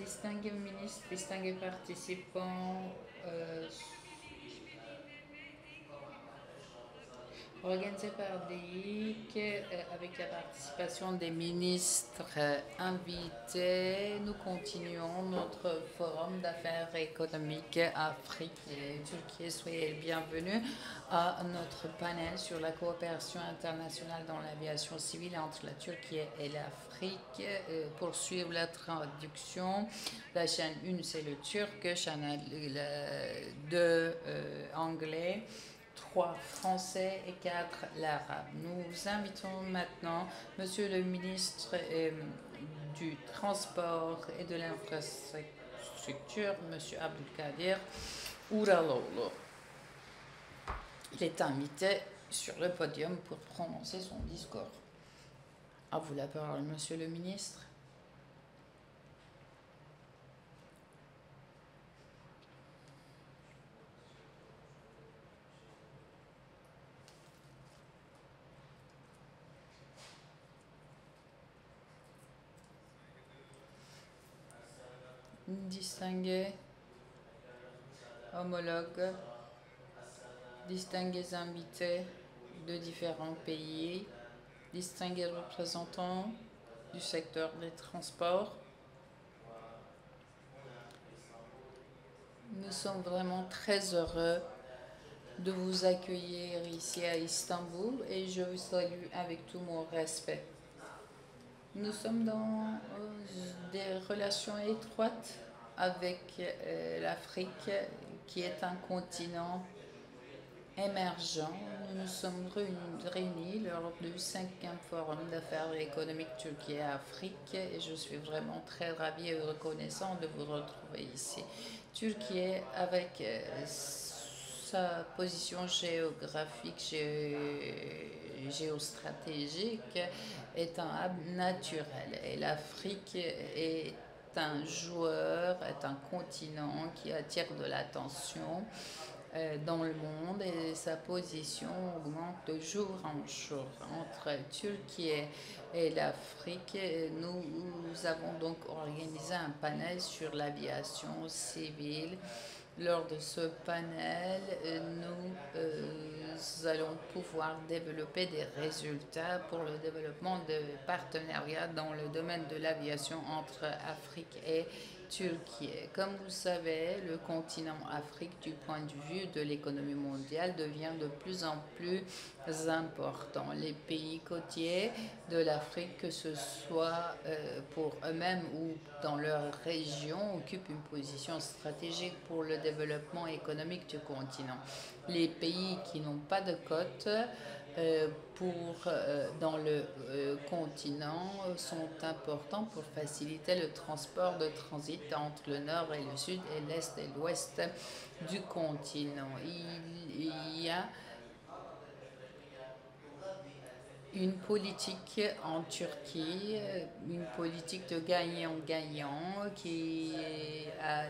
distingués ministres, distingués participants, organisé par DIC avec la participation des ministres invités. Nous continuons notre forum d'affaires économiques Afrique et Turquie. Soyez les bienvenus à notre panel sur la coopération internationale dans l'aviation civile entre la Turquie et l'Afrique. Pour suivre la traduction, la chaîne 1 c'est le turc, chaîne 2 anglais, 3 français et 4 l'arabe. Nous invitons maintenant Monsieur le ministre du Transport et de l'Infrastructure, Monsieur Abdülkadir Uraloğlu. Il est invité sur le podium pour prononcer son discours. À vous la parole, Monsieur le ministre. Distingués homologues, distingués invités de différents pays, distingués représentants du secteur des transports. Nous sommes vraiment très heureux de vous accueillir ici à Istanbul et je vous salue avec tout mon respect. Nous sommes dans des relations étroites avec l'Afrique qui est un continent émergent. Nous nous sommes réunis lors du 5e Forum d'affaires économiques Turquie-Afrique et je suis vraiment très ravie et reconnaissant de vous retrouver ici. Turquie, avec sa position géographique, géostratégique, est un hub naturel et l'Afrique est un joueur, est un continent qui attire de l'attention dans le monde et sa position augmente de jour en jour. Entre Turquie et l'Afrique, nous avons donc organisé un panel sur l'aviation civile. Lors de ce panel, nous allons pouvoir développer des résultats pour le développement de partenariats dans le domaine de l'aviation entre Afrique et Turquie. Comme vous savez, le continent Afrique, du point de vue de l'économie mondiale, devient de plus en plus important. Les pays côtiers de l'Afrique, que ce soit pour eux-mêmes ou dans leur région, occupent une position stratégique pour le développement économique du continent. Les pays qui n'ont pas de côte dans le continent sont importants pour faciliter le transport de transit entre le nord et le sud et l'est et l'ouest du continent. Il y a une politique en Turquie, une politique de gagnant-gagnant.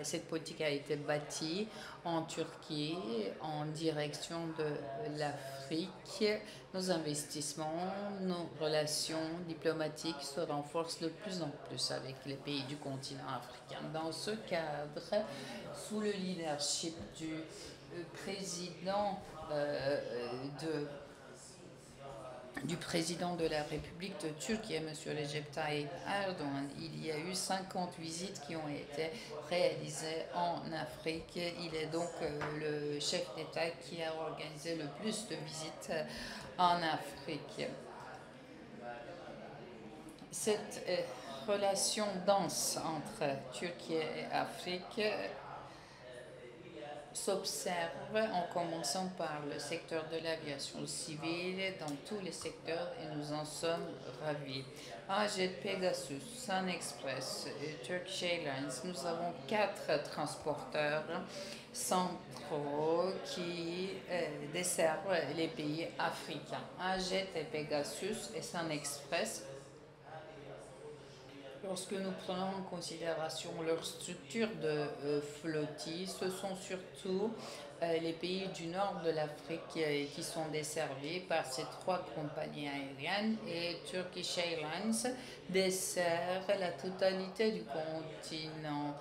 Cette politique a été bâtie en Turquie en direction de l'Afrique. Nos investissements, nos relations diplomatiques se renforcent de plus en plus avec les pays du continent africain. Dans ce cadre, sous le leadership du président du président de la République de Turquie, M. Recep Tayyip Erdogan, il y a eu 50 visites qui ont été réalisées en Afrique. Il est donc le chef d'État qui a organisé le plus de visites en Afrique. Cette relation dense entre Turquie et Afrique s'observe en commençant par le secteur de l'aviation civile, dans tous les secteurs, et nous en sommes ravis. AJet Pegasus, Sun Express et Turkish Airlines, nous avons 4 transporteurs centraux qui desservent les pays africains. AJet et Pegasus et Sun Express. Lorsque nous prenons en considération leur structure de flottille, ce sont surtout les pays du nord de l'Afrique qui sont desservis par ces trois compagnies aériennes et Turkish Airlines dessert la totalité du continent.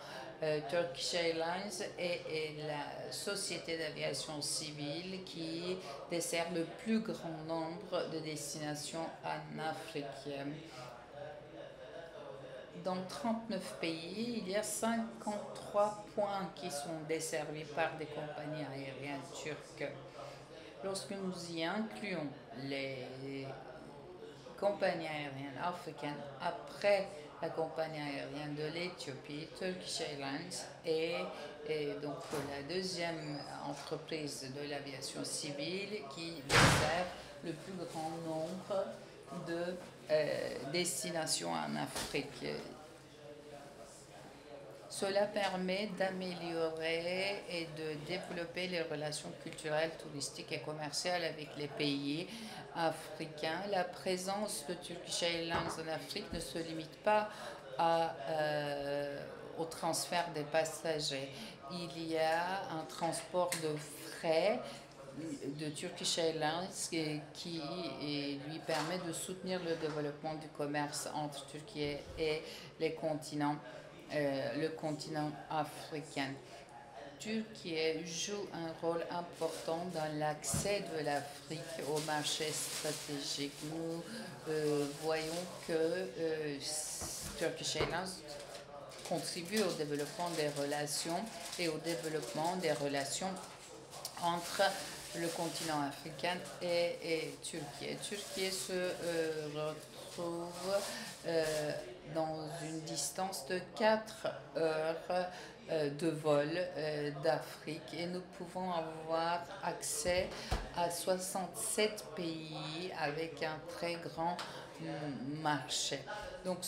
Turkish Airlines est la société d'aviation civile qui dessert le plus grand nombre de destinations en Afrique. Dans 39 pays, il y a 53 points qui sont desservis par des compagnies aériennes turques. Lorsque nous y incluons les compagnies aériennes africaines après la compagnie aérienne de l'Éthiopie, Turkish Airlines est donc la deuxième entreprise de l'aviation civile qui dessert le plus grand nombre de destinations en Afrique. Cela permet d'améliorer et de développer les relations culturelles, touristiques et commerciales avec les pays africains. La présence de Turkish Airlines en Afrique ne se limite pas au transfert des passagers. Il y a un transport de frais de Turkish Airlines qui lui permet de soutenir le développement du commerce entre Turquie et le continent africain. Turquie joue un rôle important dans l'accès de l'Afrique au marché stratégique. Nous voyons que Turkish Airlines contribue au développement des relations et au développement des relations entre le continent africain et Turquie. Turquie se retrouve dans une distance de 4 heures de vol d'Afrique et nous pouvons avoir accès à 67 pays avec un très grand marché. Donc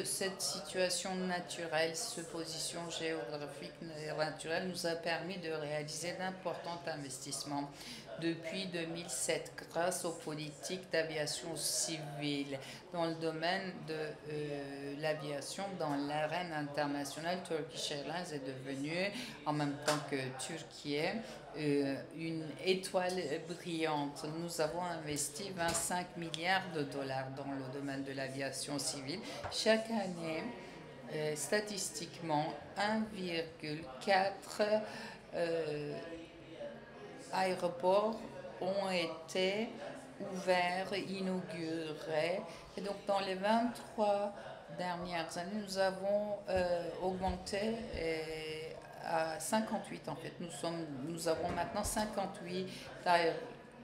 cette situation naturelle, cette position géographique naturelle nous a permis de réaliser d'importants investissements depuis 2007 grâce aux politiques d'aviation civile. Dans le domaine de l'aviation, dans l'arène internationale, Turkish Airlines est devenue, en même temps que Turquie, une étoile brillante. Nous avons investi 25 milliards de dollars dans le domaine de l'aviation civile. Chaque année, statistiquement, 1,4 aéroports ont été ouverts, inaugurés. Et donc, dans les 23 dernières années, nous avons augmenté à 58 en fait. Nous avons maintenant 58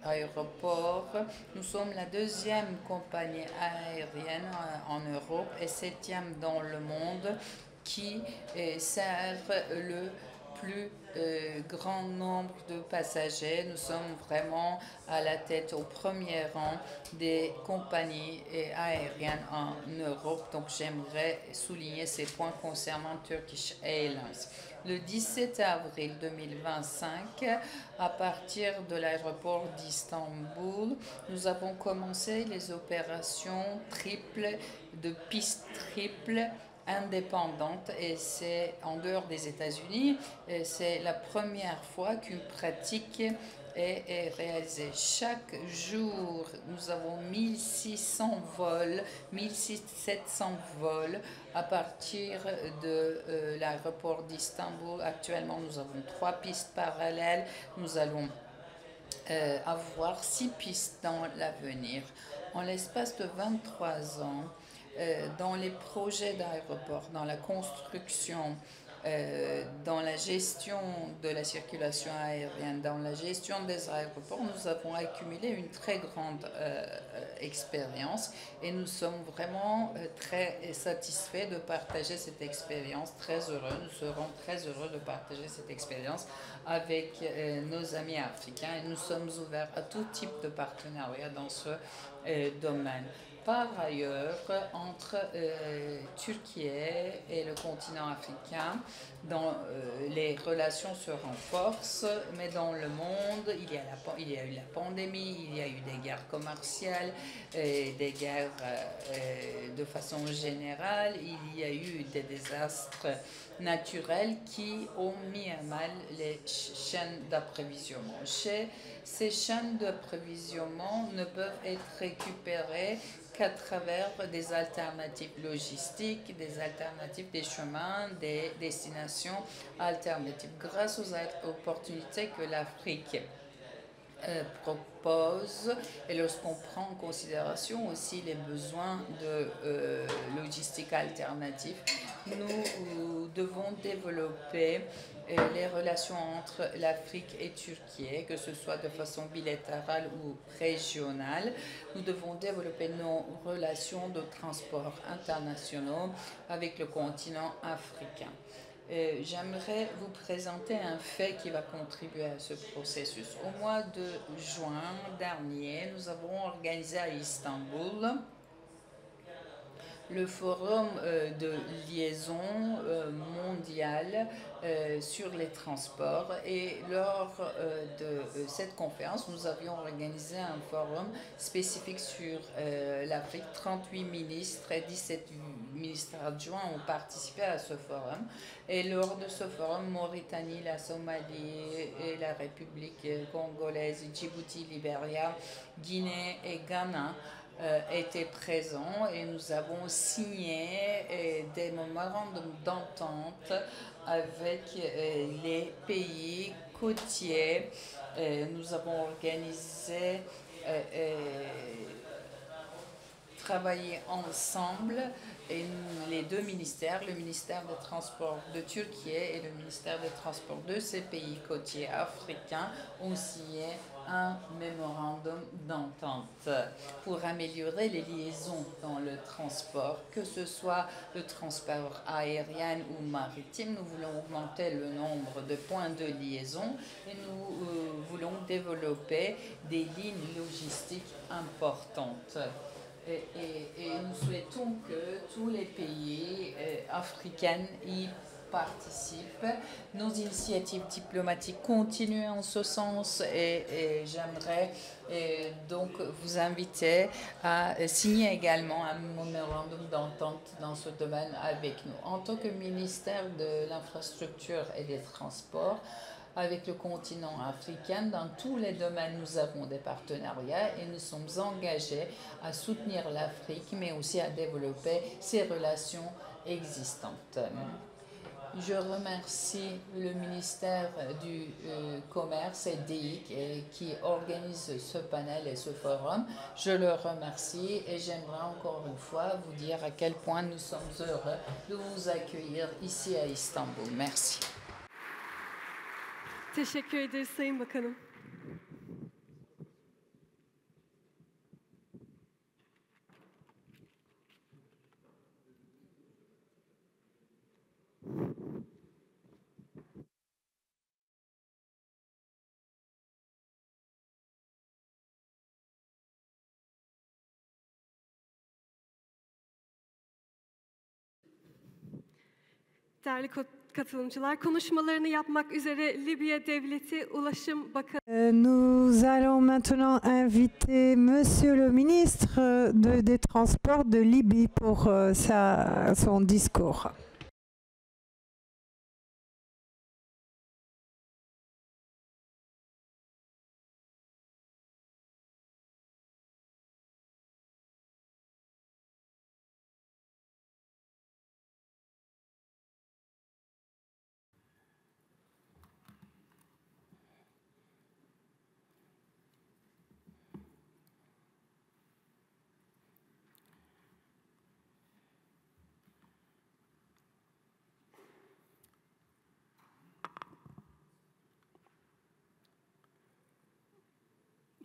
aéroports. Nous sommes la deuxième compagnie aérienne en Europe et septième dans le monde qui sert le plus grand nombre de passagers. Nous sommes vraiment à la tête, au premier rang des compagnies aériennes en Europe. Donc j'aimerais souligner ces points concernant Turkish Airlines. Le 17 avril 2025, à partir de l'aéroport d'Istanbul, nous avons commencé les opérations de pistes triples indépendante et c'est en dehors des États-Unis. C'est la première fois qu'une pratique est réalisée. Chaque jour, nous avons 1600 vols, 1700 vols à partir de l'aéroport d'Istanbul. Actuellement, nous avons 3 pistes parallèles. Nous allons avoir 6 pistes dans l'avenir. En l'espace de 23 ans, dans les projets d'aéroports, dans la construction, dans la gestion de la circulation aérienne, dans la gestion des aéroports, nous avons accumulé une très grande expérience et nous sommes vraiment très satisfaits de partager cette expérience, très heureux. Nous serons très heureux de partager cette expérience avec nos amis africains et nous sommes ouverts à tout type de partenariat dans ce domaine. Par ailleurs, entre Turquie et le continent africain, les relations se renforcent, mais dans le monde, il y a eu la pandémie, il y a eu des guerres commerciales, des guerres de façon générale, il y a eu des désastres naturels qui ont mis à mal les chaînes d'approvisionnement. Ces chaînes d'approvisionnement ne peuvent être récupérées qu'à travers des alternatives logistiques, des alternatives des chemins, des destinations alternatives. Grâce aux opportunités que l'Afrique propose et lorsqu'on prend en considération aussi les besoins de logistique alternative, nous devons développer les relations entre l'Afrique et Turquie, que ce soit de façon bilatérale ou régionale. Nous devons développer nos relations de transport internationaux avec le continent africain. J'aimerais vous présenter un fait qui va contribuer à ce processus. Au mois de juin dernier, nous avons organisé à Istanbul le forum de liaison mondiale sur les transports. Et lors de cette conférence, nous avions organisé un forum spécifique sur l'Afrique. 38 ministres et 17 ministres adjoints ont participé à ce forum. Et lors de ce forum, Mauritanie, la Somalie et la République congolaise, Djibouti, Libéria, Guinée et Ghana étaient présents et nous avons signé des mémorandums d'entente avec les pays côtiers. Nous avons organisé travailler ensemble et les deux ministères, le ministère des Transports de Turquie et le ministère des Transports de ces pays côtiers africains ont signé un mémorandum d'entente pour améliorer les liaisons dans le transport, que ce soit le transport aérien ou maritime. Nous voulons augmenter le nombre de points de liaison et nous voulons développer des lignes logistiques importantes. Et nous souhaitons que tous les pays africains y participent. Nos initiatives diplomatiques continuent en ce sens et j'aimerais donc vous inviter à signer également un mémorandum d'entente dans ce domaine avec nous. En tant que ministère de l'Infrastructure et des Transports, avec le continent africain, dans tous les domaines, nous avons des partenariats et nous sommes engagés à soutenir l'Afrique, mais aussi à développer ces relations existantes. Je remercie le ministère du Commerce et DIC qui organise ce panel et ce forum. Je le remercie et j'aimerais encore une fois vous dire à quel point nous sommes heureux de vous accueillir ici à Istanbul. Merci. Teşekkür ederiz Sayın Bakanım. Değerli katılımcılar, konuşmalarını yapmak üzere Libya Devleti Ulaşım Bakanı. Nous allons maintenant inviter Monsieur le ministre des Transports de Libye pour son discours.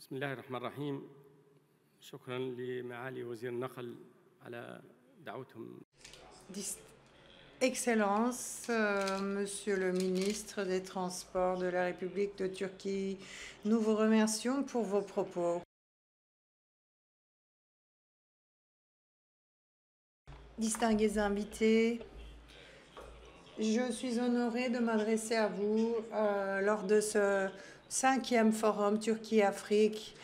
بسم الله الرحمن الرحيم. شكرا لمعالي وزير النقل على دعوتهم. Excellences, Monsieur le ministre des Transports de la République de Turquie, nous vous remercions pour vos propos. distingués invités, je suis honorée de m'adresser à vous lors de ce 5e forum Turquie-Afrique.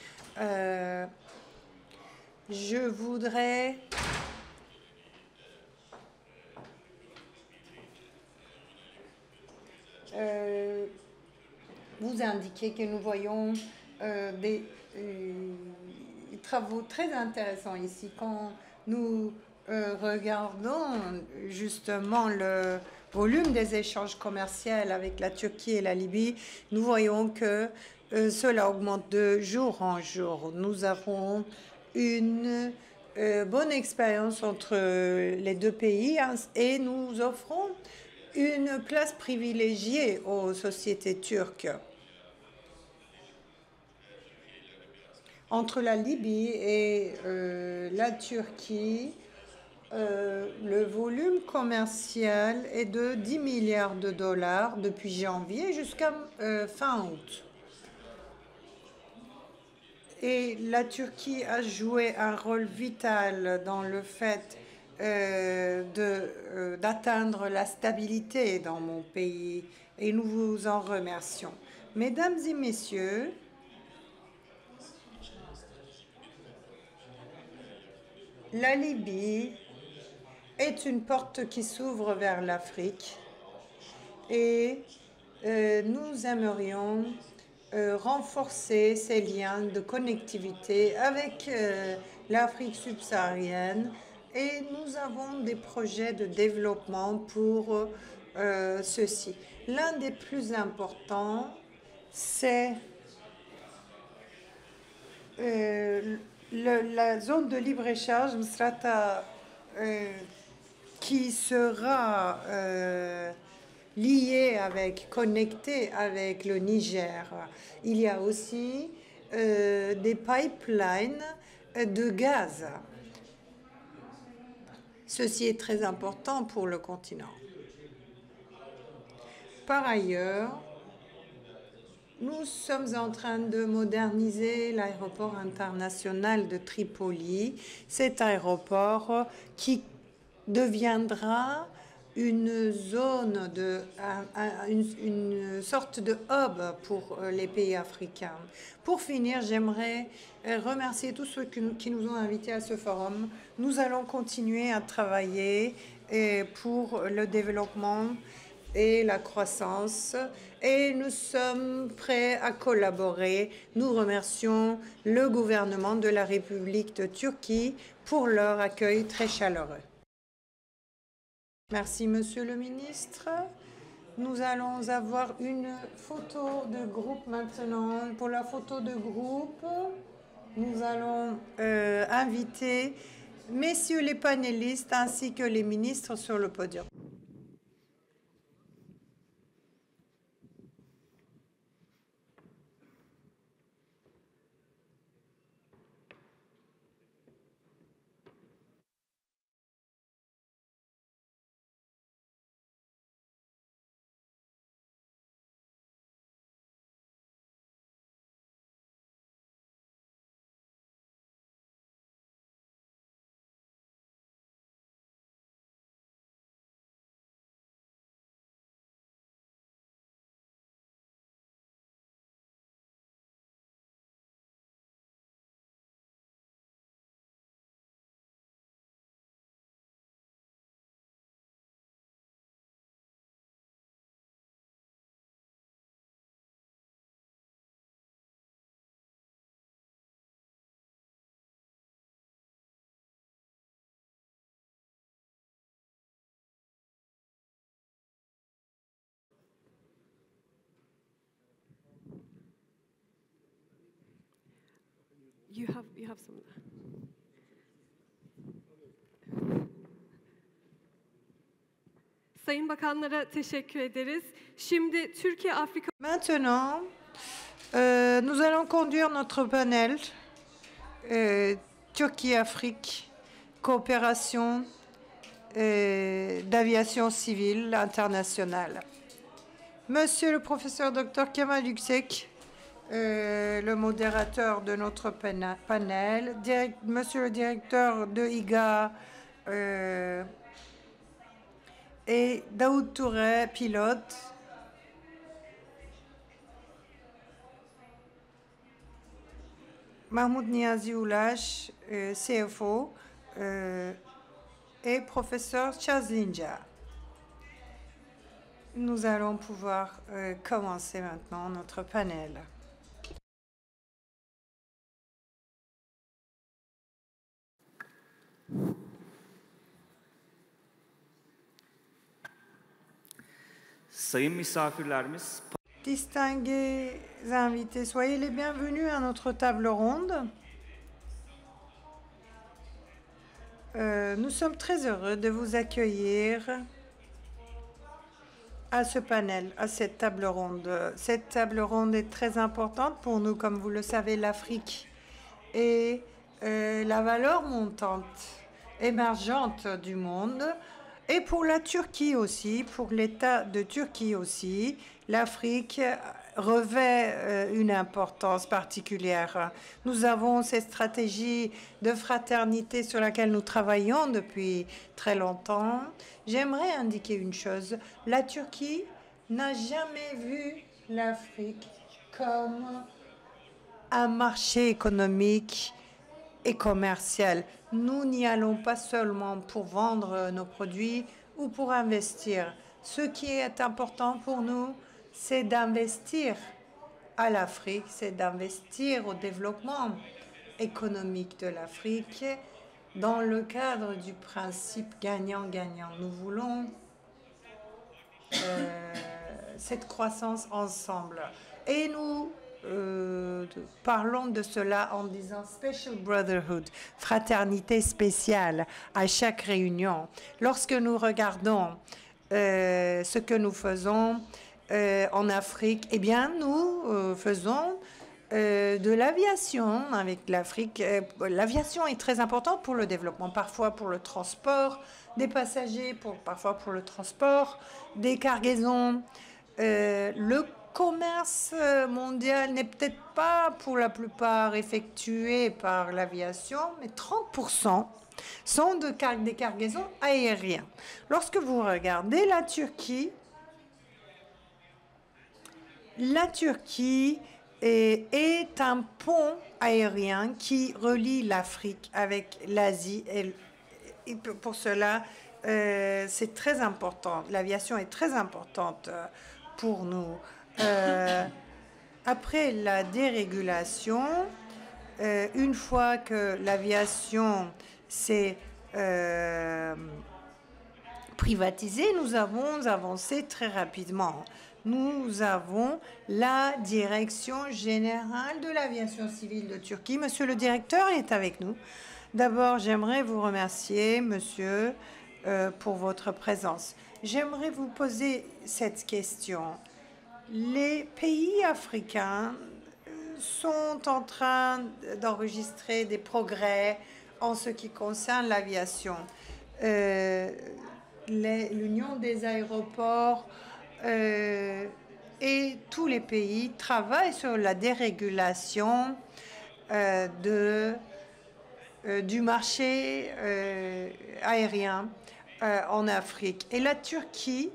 Je voudrais vous indiquer que nous voyons des travaux très intéressants ici. Quand nous regardons justement le volume des échanges commerciaux avec la Turquie et la Libye, nous voyons que cela augmente de jour en jour. Nous avons une bonne expérience entre les deux pays et nous offrons une place privilégiée aux sociétés turques. Entre la Libye et la Turquie, le volume commercial est de 10 milliards de dollars depuis janvier jusqu'à fin août. Et la Turquie a joué un rôle vital dans le fait d'atteindre la stabilité dans mon pays et nous vous en remercions. Mesdames et messieurs, la Libye est une porte qui s'ouvre vers l'Afrique et nous aimerions renforcer ces liens de connectivité avec l'Afrique subsaharienne et nous avons des projets de développement pour ceci. L'un des plus importants, c'est la zone de libre-échange Msrata qui sera connectée avec le Niger. Il y a aussi des pipelines de gaz. Ceci est très important pour le continent. Par ailleurs, nous sommes en train de moderniser l'aéroport international de Tripoli. Cet aéroport qui deviendra une zone, une sorte de hub pour les pays africains. Pour finir, j'aimerais remercier tous ceux qui nous ont invités à ce forum. Nous allons continuer à travailler pour le développement et la croissance et nous sommes prêts à collaborer. Nous remercions le gouvernement de la République de Turquie pour leur accueil très chaleureux. Merci, Monsieur le ministre. Nous allons avoir une photo de groupe maintenant. Pour la photo de groupe, nous allons inviter messieurs les panélistes ainsi que les ministres sur le podium. You have some. Sayın Bakanlara teşekkür ederiz. Şimdi Türkiye-Afrika... Maintenant, nous allons conduire notre panel Turquie-Afrique, coopération d'aviation civile internationale. Monsieur le professeur Dr Kemal Yüksek, le modérateur de notre panel, monsieur le directeur de IGA et Daoud Touré, pilote. Mahmoud Niazi Oulash, CFO, et professeur Chazlinja. Nous allons pouvoir commencer maintenant notre panel. Sayın misafirlerimiz, Distingués invités, soyez les bienvenus à notre table ronde. Nous sommes très heureux de vous accueillir à ce panel, à cette table ronde. Cette table ronde est très importante pour nous, comme vous le savez, l'Afrique est la valeur montante, émergente du monde, et pour la Turquie aussi, pour l'État de Turquie aussi, l'Afrique revêt une importance particulière. Nous avons cette stratégie de fraternité sur laquelle nous travaillons depuis très longtemps. J'aimerais indiquer une chose. La Turquie n'a jamais vu l'Afrique comme un marché économique et commercial. Nous n'y allons pas seulement pour vendre nos produits ou pour investir. Ce qui est important pour nous, c'est d'investir à l'Afrique, c'est d'investir au développement économique de l'Afrique dans le cadre du principe gagnant-gagnant. Nous voulons cette croissance ensemble. Et nous parlons de cela en disant Special Brotherhood, fraternité spéciale à chaque réunion. Lorsque nous regardons ce que nous faisons en Afrique, eh bien, nous faisons de l'aviation avec l'Afrique. L'aviation est très importante pour le développement, parfois pour le transport des passagers, parfois pour le transport des cargaisons. Le commerce mondial n'est peut-être pas pour la plupart effectué par l'aviation, mais 30% sont des cargaisons aériennes. Lorsque vous regardez la Turquie est un pont aérien qui relie l'Afrique avec l'Asie. Et pour cela, c'est très important. L'aviation est très importante pour nous. Après la dérégulation, une fois que l'aviation s'est privatisée, nous avons avancé très rapidement. Nous avons la Direction générale de l'aviation civile de Turquie. Monsieur le directeur est avec nous. D'abord, j'aimerais vous remercier, monsieur, pour votre présence. J'aimerais vous poser cette question. Les pays africains sont en train d'enregistrer des progrès en ce qui concerne l'aviation. L'Union des aéroports et tous les pays travaillent sur la dérégulation du marché aérien en Afrique. Et la Turquie,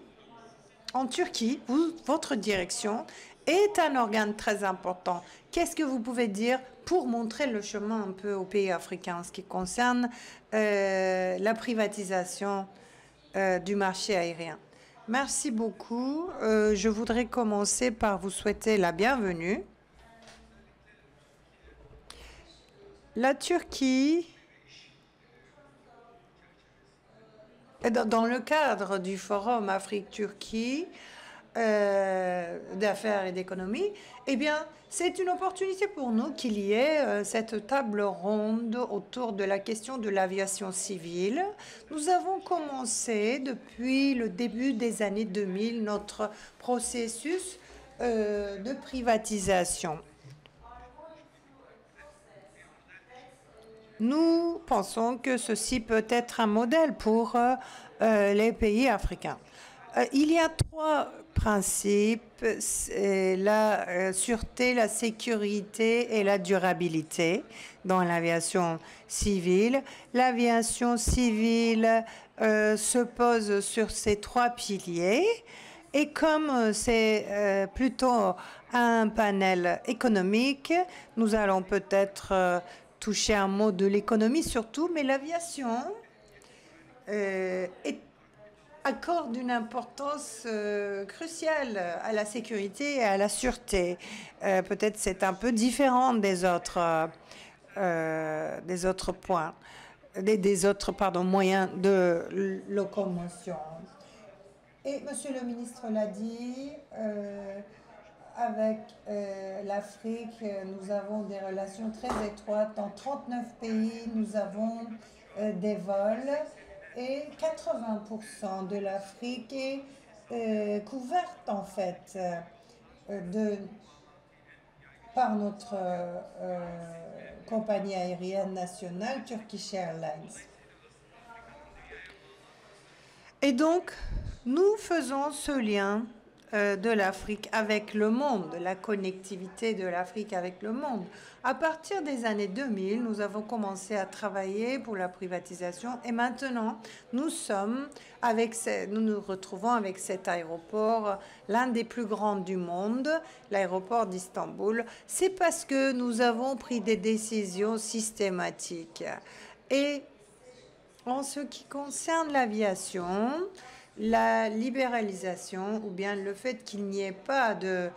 en Turquie, votre direction est un organe très important. Qu'est-ce que vous pouvez dire pour montrer le chemin un peu aux pays africains en ce qui concerne la privatisation du marché aérien? Merci beaucoup. Je voudrais commencer par vous souhaiter la bienvenue. La Turquie, dans le cadre du Forum Afrique-Turquie d'affaires et d'économie, eh bien, c'est une opportunité pour nous qu'il y ait cette table ronde autour de la question de l'aviation civile. Nous avons commencé depuis le début des années 2000 notre processus de privatisation. Nous pensons que ceci peut être un modèle pour les pays africains. Il y a 3 principes, c'est la sûreté, la sécurité et la durabilité dans l'aviation civile. L'aviation civile se pose sur ces trois piliers. Et comme c'est plutôt un panel économique, nous allons peut-être toucher un mot de l'économie surtout, mais l'aviation accorde une importance cruciale à la sécurité et à la sûreté. Peut-être c'est un peu différent des autres points, des autres moyens de locomotion. Et Monsieur le ministre l'a dit, avec l'Afrique, nous avons des relations très étroites. Dans 39 pays, nous avons des vols et 80% de l'Afrique est couverte en fait par notre compagnie aérienne nationale, Turkish Airlines. Et donc, nous faisons ce lien de l'Afrique avec le monde, la connectivité de l'Afrique avec le monde. À partir des années 2000, nous avons commencé à travailler pour la privatisation et maintenant, nous nous retrouvons avec cet aéroport, l'un des plus grands du monde, l'aéroport d'Istanbul. C'est parce que nous avons pris des décisions systématiques. Et en ce qui concerne l'aviation, la libéralisation ou bien le fait qu'il n'y ait pas de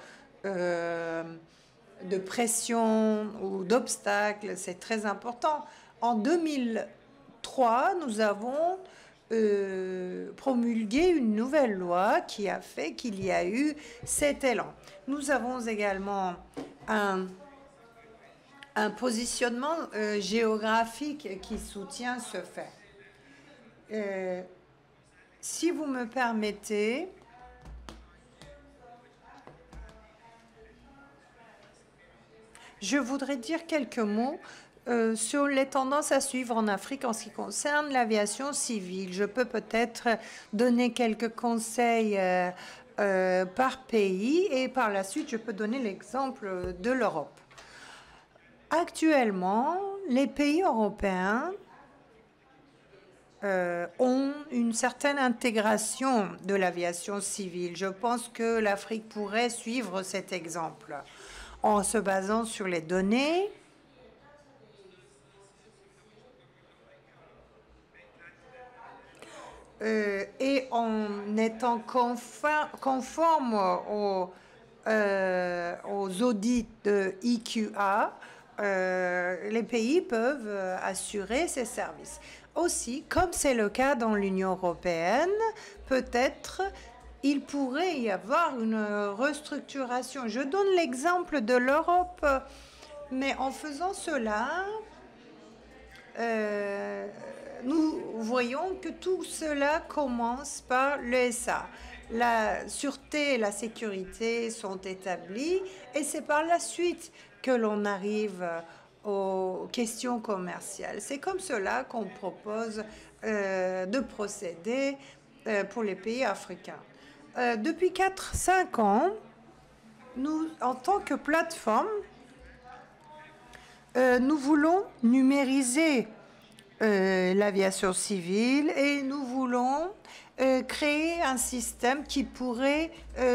pression ou d'obstacles, c'est très important. En 2003, nous avons promulgué une nouvelle loi qui a fait qu'il y a eu cet élan. Nous avons également un positionnement géographique qui soutient ce fait. Si vous me permettez, je voudrais dire quelques mots sur les tendances à suivre en Afrique en ce qui concerne l'aviation civile. Je peux peut-être donner quelques conseils par pays et par la suite, je peux donner l'exemple de l'Europe. Actuellement, les pays européens ont une certaine intégration de l'aviation civile. Je pense que l'Afrique pourrait suivre cet exemple en se basant sur les données et en étant conforme aux audits de EQA, les pays peuvent assurer ces services. Aussi, comme c'est le cas dans l'Union européenne, peut-être il pourrait y avoir une restructuration. Je donne l'exemple de l'Europe, mais en faisant cela, nous voyons que tout cela commence par l'ESA. La sûreté et la sécurité sont établies et c'est par la suite que l'on arrive aux questions commerciales. C'est comme cela qu'on propose de procéder pour les pays africains. Depuis 4-5 ans, nous, en tant que plateforme, nous voulons numériser l'aviation civile et nous voulons créer un système qui pourrait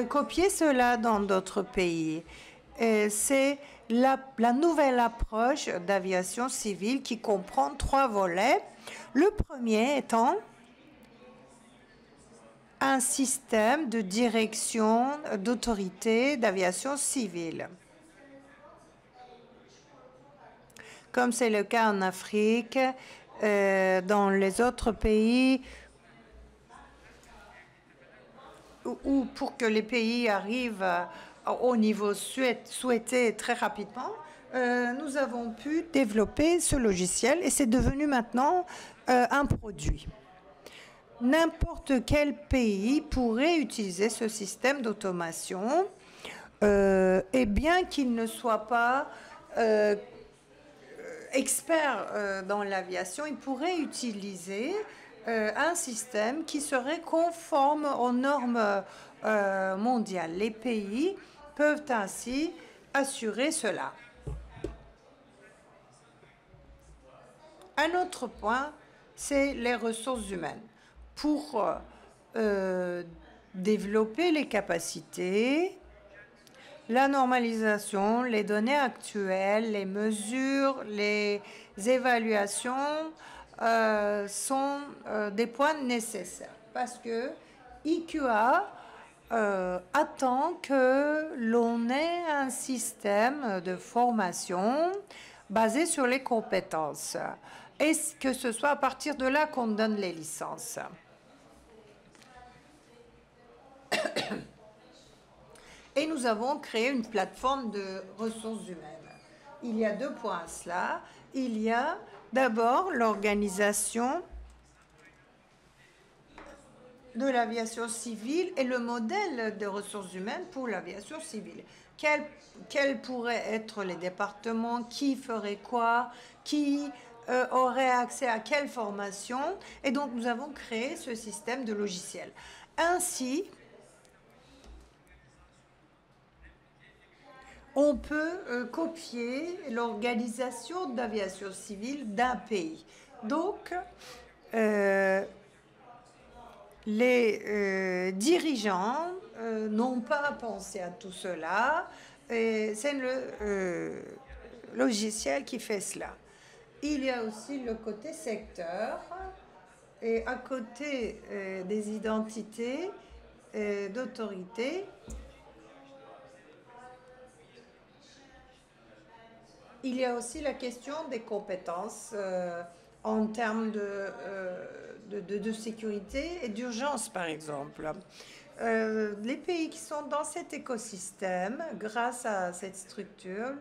copier cela dans d'autres pays. C'est la nouvelle approche d'aviation civile qui comprend 3 volets. Le premier étant un système de direction d'autorité d'aviation civile. Comme c'est le cas en Afrique, dans les autres pays, ou pour que les pays arrivent au niveau souhaité très rapidement, nous avons pu développer ce logiciel et c'est devenu maintenant un produit. N'importe quel pays pourrait utiliser ce système d'automation et bien qu'il ne soit pas expert dans l'aviation, il pourrait utiliser un système qui serait conforme aux normes mondiale. Les pays peuvent ainsi assurer cela. Un autre point, c'est les ressources humaines. Pour développer les capacités, la normalisation, les données actuelles, les mesures, les évaluations sont des points nécessaires parce que IQA attend que l'on ait un système de formation basé sur les compétences et que ce soit à partir de là qu'on donne les licences. Et nous avons créé une plateforme de ressources humaines. Il y a 2 points à cela. Il y a d'abord l'organisation de l'aviation civile et le modèle de ressources humaines pour l'aviation civile. Quels pourraient être les départements, qui ferait quoi, qui aurait accès à quelle formation. Et donc, nous avons créé ce système de logiciel. Ainsi, on peut copier l'organisation d'aviation civile d'un pays. Donc, les dirigeants n'ont pas pensé à tout cela. C'est le logiciel qui fait cela. Il y a aussi le côté secteur. Et à côté des identités d'autorité, il y a aussi la question des compétences en termes de sécurité et d'urgence, par exemple. Les pays qui sont dans cet écosystème, grâce à cette structure,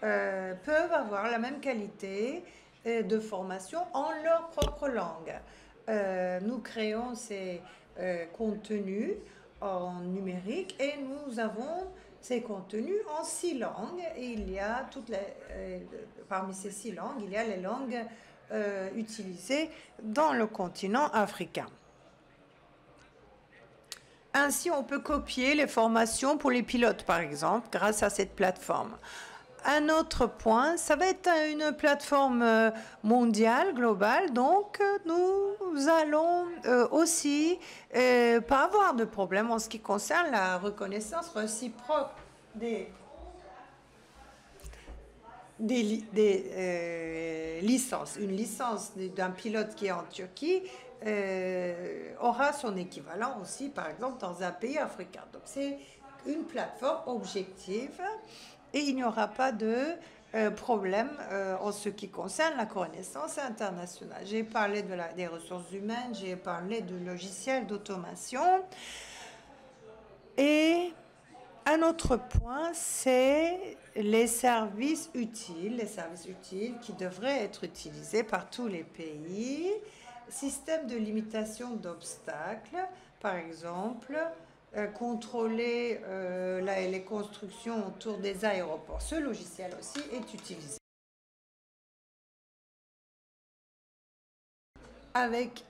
peuvent avoir la même qualité de formation en leur propre langue. Nous créons ces contenus en numérique et nous avons ces contenus en 6 langues. Et il y a parmi ces 6 langues, il y a les langues utilisées dans le continent africain. Ainsi, on peut copier les formations pour les pilotes, par exemple, grâce à cette plateforme. Un autre point, ça va être une plateforme mondiale, globale, donc nous allons aussi pas avoir de problème en ce qui concerne la reconnaissance réciproque des licences. Une licence d'un pilote qui est en Turquie aura son équivalent aussi, par exemple, dans un pays africain. Donc c'est une plateforme objective. Et il n'y aura pas de problème en ce qui concerne la reconnaissance internationale. J'ai parlé des ressources humaines, j'ai parlé du logiciel d'automation. Et un autre point, c'est les services utiles qui devraient être utilisés par tous les pays. Système de limitation d'obstacles, par exemple, contrôler les constructions autour des aéroports. Ce logiciel aussi est utilisé. Avec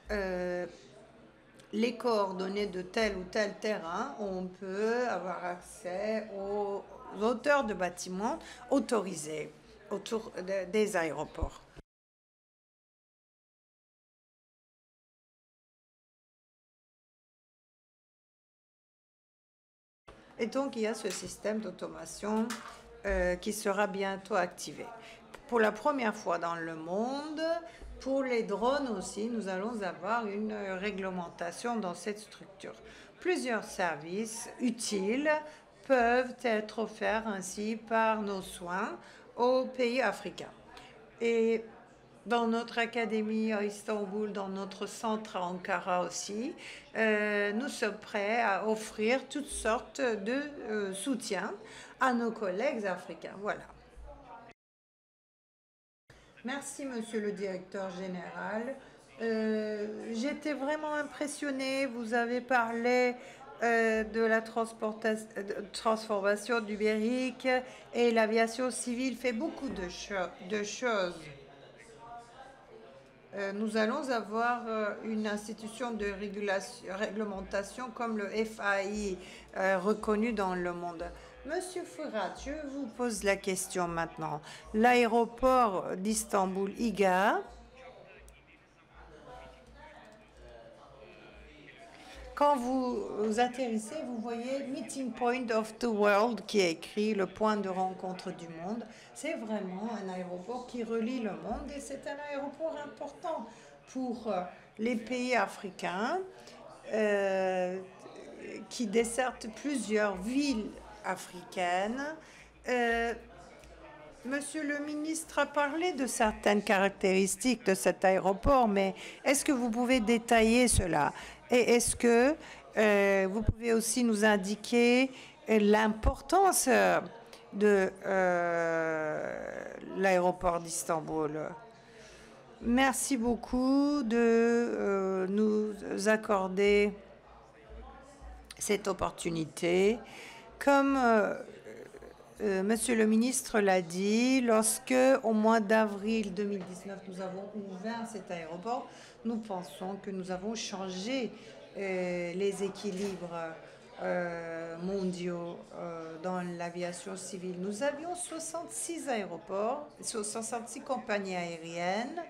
les coordonnées de tel ou tel terrain, on peut avoir accès aux hauteurs de bâtiments autorisés autour des aéroports. Et donc, il y a ce système d'automation qui sera bientôt activé. Pour la première fois dans le monde, pour les drones aussi, nous allons avoir une réglementation dans cette structure. Plusieurs services utiles peuvent être offerts ainsi par nos soins aux pays africains. Et dans notre académie à Istanbul, dans notre centre à Ankara aussi, nous sommes prêts à offrir toutes sortes de soutien à nos collègues africains. Voilà. Merci, monsieur le directeur général. J'étais vraiment impressionnée. Vous avez parlé de la transformation numérique et l'aviation civile fait beaucoup de choses. nous allons avoir une institution de réglementation comme le FAI reconnu dans le monde. Monsieur Fourat, je vous pose la question maintenant. L'aéroport d'Istanbul, IGA, quand vous atterrissez, vous voyez Meeting Point of the World qui est écrit, le point de rencontre du monde. C'est vraiment un aéroport qui relie le monde et c'est un aéroport important pour les pays africains qui dessertent plusieurs villes africaines. Monsieur le ministre a parlé de certaines caractéristiques de cet aéroport, mais est-ce que vous pouvez détailler cela? Et est-ce que vous pouvez aussi nous indiquer l'importance de l'aéroport d'Istanbul? Merci beaucoup de nous accorder cette opportunité. Comme Monsieur le ministre l'a dit, lorsque au mois d'avril 2019 nous avons ouvert cet aéroport, nous pensons que nous avons changé les équilibres mondiaux dans l'aviation civile. Nous avions 66 aéroports, 66 compagnies aériennes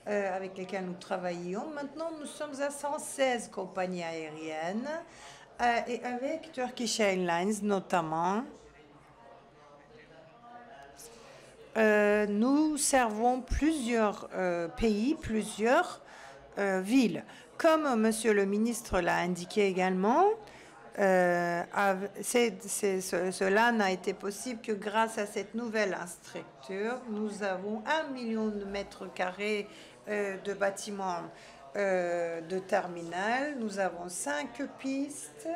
avec lesquelles nous travaillions. Maintenant, nous sommes à 116 compagnies aériennes et avec Turkish Airlines notamment. Nous servons plusieurs pays, plusieurs villes. Comme Monsieur le ministre l'a indiqué également, cela n'a été possible que grâce à cette nouvelle infrastructure. Nous avons 1 million de mètres carrés de bâtiments de terminal. Nous avons 5 pistes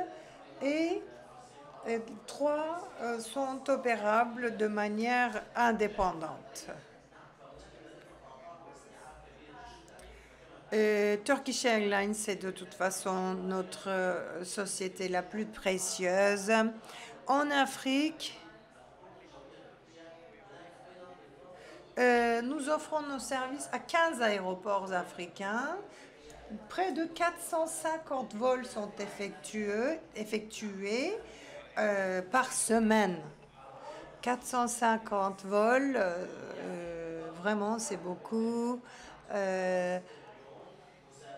et 3 sont opérables de manière indépendante. Turkish Airlines, c'est de toute façon notre société la plus précieuse. En Afrique, nous offrons nos services à 15 aéroports africains. Près de 450 vols sont effectués par semaine. 450 vols, vraiment c'est beaucoup.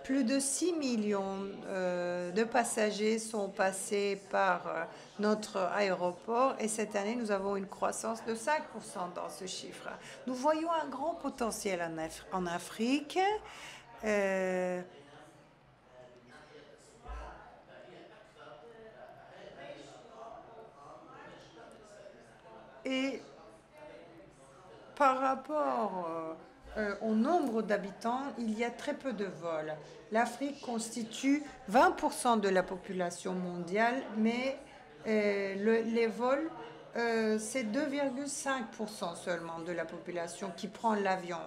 Plus de 6 millions de passagers sont passés par notre aéroport et cette année, nous avons une croissance de 5% dans ce chiffre. Nous voyons un grand potentiel en Afrique. Et par rapport au nombre d'habitants, il y a très peu de vols. L'Afrique constitue 20% de la population mondiale, mais les vols, c'est 2,5% seulement de la population qui prend l'avion.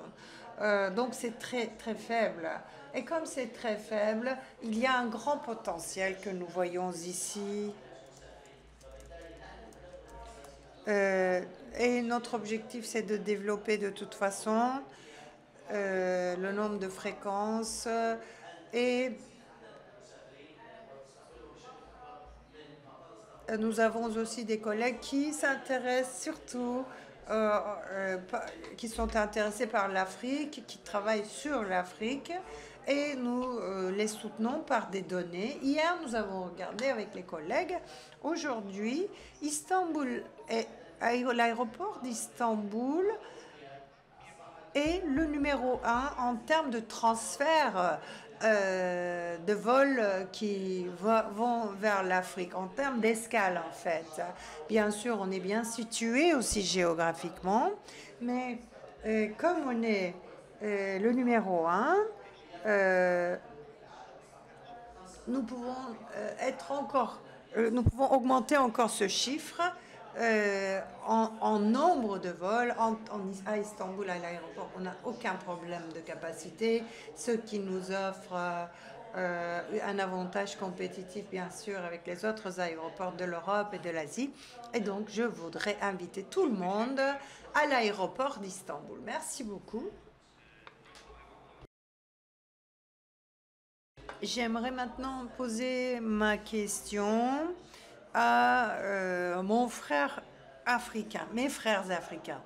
Donc c'est très, très faible. Et comme c'est très faible, il y a un grand potentiel que nous voyons ici. Et notre objectif, c'est de développer de toute façon le nombre de fréquences et nous avons aussi des collègues qui s'intéressent surtout, qui sont intéressés par l'Afrique, qui travaillent sur l'Afrique et nous les soutenons par des données. Hier, nous avons regardé avec les collègues. Aujourd'hui, l'aéroport d'Istanbul est le numéro 1 en termes de transfert de vols qui vont vers l'Afrique, en termes d'escale en fait. Bien sûr, on est bien situé aussi géographiquement, mais comme on est le numéro 1, nous pouvons nous pouvons augmenter encore ce chiffre en nombre de vols. À Istanbul, à l'aéroport, on n'a aucun problème de capacité, ce qui nous offre un avantage compétitif, bien sûr, avec les autres aéroports de l'Europe et de l'Asie. Et donc, je voudrais inviter tout le monde à l'aéroport d'Istanbul. Merci beaucoup. J'aimerais maintenant poser ma question à mon frère africain, mes frères africains.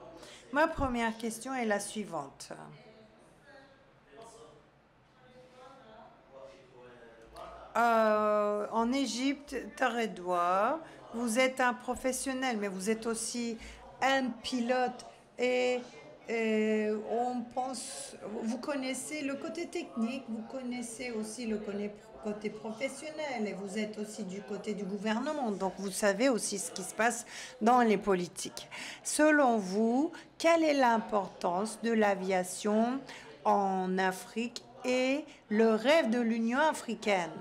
Ma première question est la suivante. En Égypte, Taredoua, vous êtes un professionnel, mais vous êtes aussi un pilote et on pense, vous connaissez le côté technique, vous connaissez aussi le côté professionnel et vous êtes aussi du côté du gouvernement, donc vous savez aussi ce qui se passe dans les politiques. Selon vous, quelle est l'importance de l'aviation en Afrique et le rêve de l'Union africaine?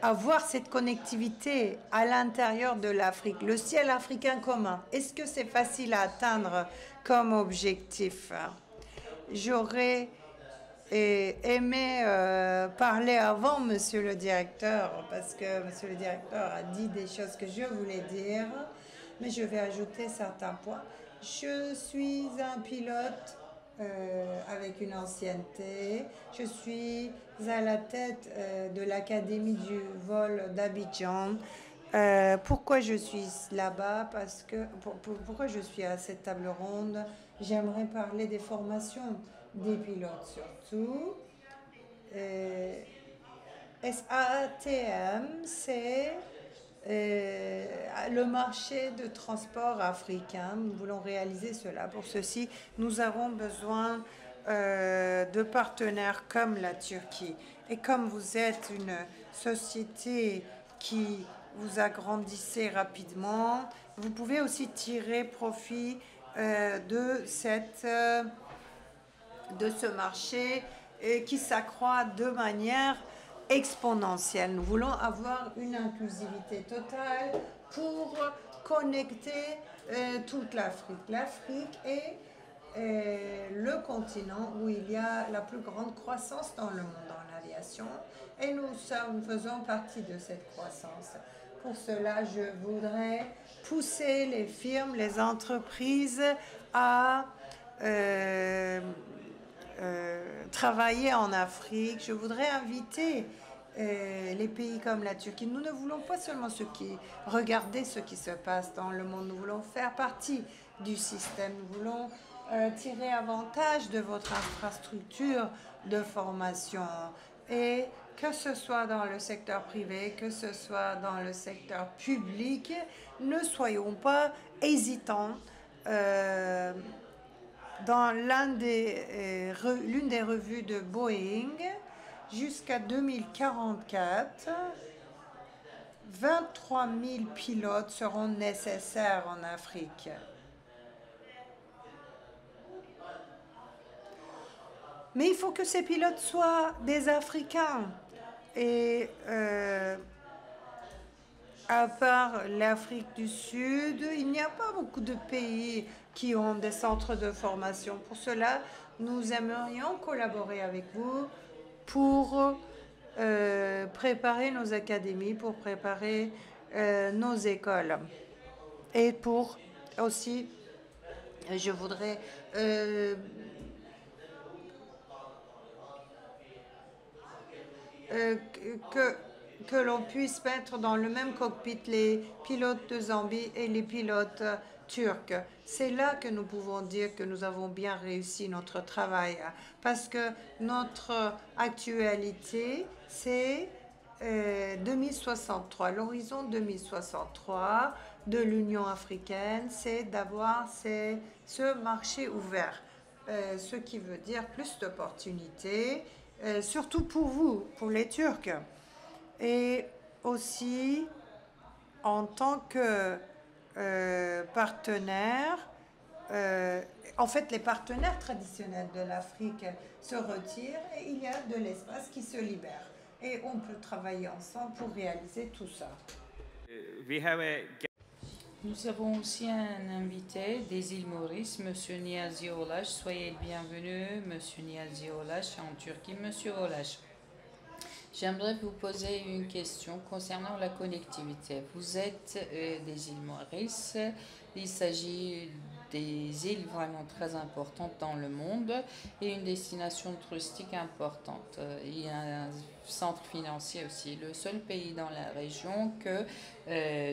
Avoir cette connectivité à l'intérieur de l'Afrique, le ciel africain commun, est-ce que c'est facile à atteindre comme objectif? J'aurais aimé parler avant, monsieur le directeur, parce que monsieur le directeur a dit des choses que je voulais dire, mais je vais ajouter certains points. Je suis un pilote avec une ancienneté. Je suis à la tête de l'Académie du vol d'Abidjan. Pourquoi je suis là-bas? Parce que pourquoi je suis à cette table ronde? J'aimerais parler des formations des pilotes surtout. SATM, c'est le marché de transport africain. Nous voulons réaliser cela. Pour ceci, nous avons besoin de partenaires comme la Turquie. Et comme vous êtes une société qui vous agrandissez rapidement, vous pouvez aussi tirer profit de ce marché qui s'accroît de manière exponentielle. Nous voulons avoir une inclusivité totale pour connecter toute l'Afrique. L'Afrique est le continent où il y a la plus grande croissance dans le monde en aviation et nous faisons partie de cette croissance. Pour cela, je voudrais pousser les firmes, les entreprises à travailler en Afrique. Je voudrais inviter les pays comme la Turquie. Nous ne voulons pas seulement regarder ce qui se passe dans le monde, nous voulons faire partie du système, nous voulons tirer avantage de votre infrastructure de formation et que ce soit dans le secteur privé, que ce soit dans le secteur public, ne soyons pas hésitants. Dans l'une des revues de Boeing, jusqu'à 2044, 23 000 pilotes seront nécessaires en Afrique. Mais il faut que ces pilotes soient des Africains. Et à part l'Afrique du Sud, il n'y a pas beaucoup de pays qui ont des centres de formation. Pour cela, nous aimerions collaborer avec vous pour préparer nos académies, pour préparer nos écoles. Et pour aussi, je voudrais que l'on puisse mettre dans le même cockpit les pilotes de Zambie et les pilotes turcs. C'est là que nous pouvons dire que nous avons bien réussi notre travail, parce que notre actualité, c'est 2063. L'horizon 2063 de l'Union africaine, c'est d'avoir ce marché ouvert, ce qui veut dire plus d'opportunités, surtout pour vous, pour les Turcs. Et aussi, en tant que partenaire, en fait, les partenaires traditionnels de l'Afrique se retirent et il y a de l'espace qui se libère. Et on peut travailler ensemble pour réaliser tout ça. Nous avons aussi un invité des îles Maurice, M. Niyazi Olaş. Soyez le bienvenu, M. Niyazi Olaş, en Turquie. M. Olaş, J'aimerais vous poser une question concernant la connectivité. Vous êtes des îles Maurice. Il s'agit des îles vraiment très importantes dans le monde et une destination touristique importante. Il y a un centre financier aussi. Le seul pays dans la région que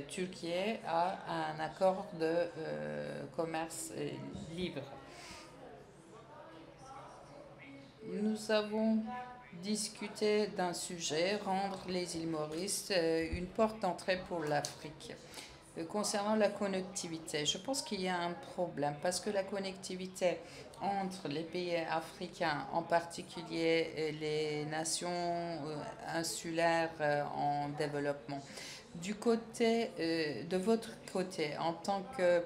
Turquie a un accord de commerce libre. Nous avons discuté d'un sujet, rendre les îles Maurice une porte d'entrée pour l'Afrique. Concernant la connectivité, je pense qu'il y a un problème parce que la connectivité entre les pays africains, en particulier les nations insulaires en développement, du côté de votre côté, en tant que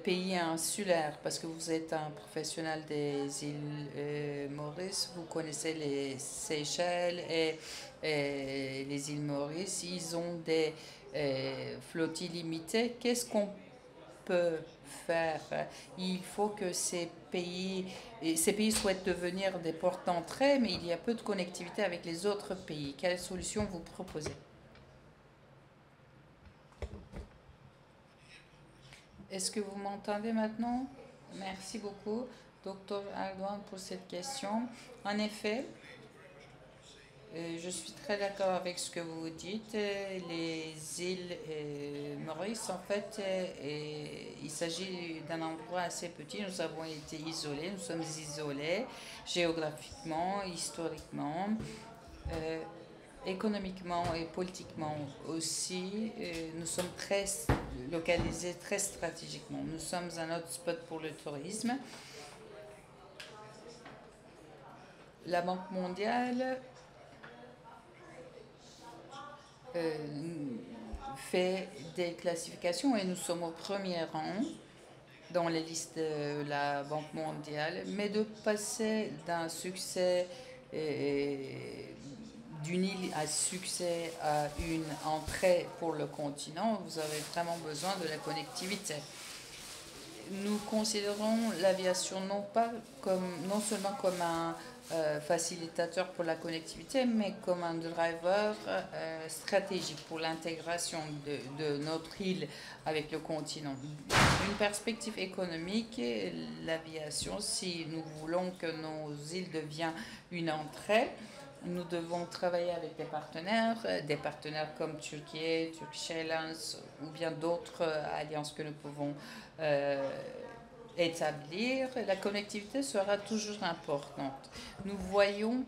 pays insulaire, parce que vous êtes un professionnel des îles Maurice, vous connaissez les Seychelles et les îles Maurice, ils ont des flottilles limitées. Qu'est-ce qu'on peut faire? Il faut que ces pays souhaitent devenir des portes d'entrée, mais il y a peu de connectivité avec les autres pays. Quelle solution vous proposez? Est-ce que vous m'entendez maintenant? Merci beaucoup, Dr Erdogan, pour cette question. En effet, je suis très d'accord avec ce que vous dites. Les îles Maurice, en fait, il s'agit d'un endroit assez petit. Nous avons été isolés, nous sommes isolés géographiquement, historiquement, économiquement et politiquement aussi. Nous sommes très localisés, très stratégiquement. Nous sommes un hotspot pour le tourisme. La Banque mondiale fait des classifications et nous sommes au premier rang dans les listes de la Banque mondiale, mais de passer d'un succès d'une île à succès à une entrée pour le continent, vous avez vraiment besoin de la connectivité. Nous considérons l'aviation non seulement comme un facilitateur pour la connectivité, mais comme un driver stratégique pour l'intégration de notre île avec le continent. Une perspective économique, l'aviation, si nous voulons que nos îles deviennent une entrée, nous devons travailler avec des partenaires comme Turquie, Turkish Airlines ou bien d'autres alliances que nous pouvons établir. La connectivité sera toujours importante. Nous voyons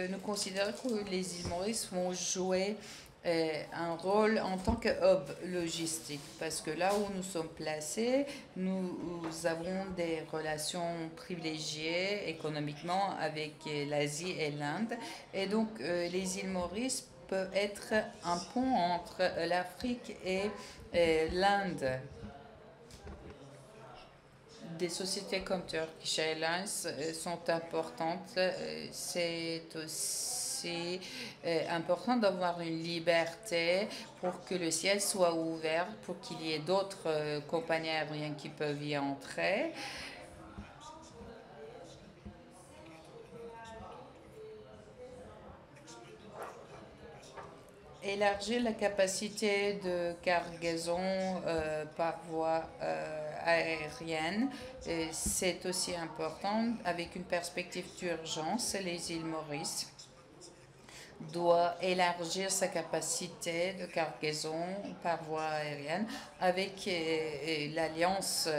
nous considérons que les îles Maurice vont jouer un rôle en tant que hub logistique, parce que là où nous sommes placés, nous avons des relations privilégiées économiquement avec l'Asie et l'Inde, et donc les îles Maurice peuvent être un pont entre l'Afrique et l'Inde. Des sociétés comme Turkish Airlines sont importantes. C'est aussi important d'avoir une liberté pour que le ciel soit ouvert, pour qu'il y ait d'autres compagnies aériennes qui peuvent y entrer. Élargir la capacité de cargaison par voie aérienne, c'est aussi important avec une perspective d'urgence. Les îles Maurice doit élargir sa capacité de cargaison par voie aérienne. Avec l'alliance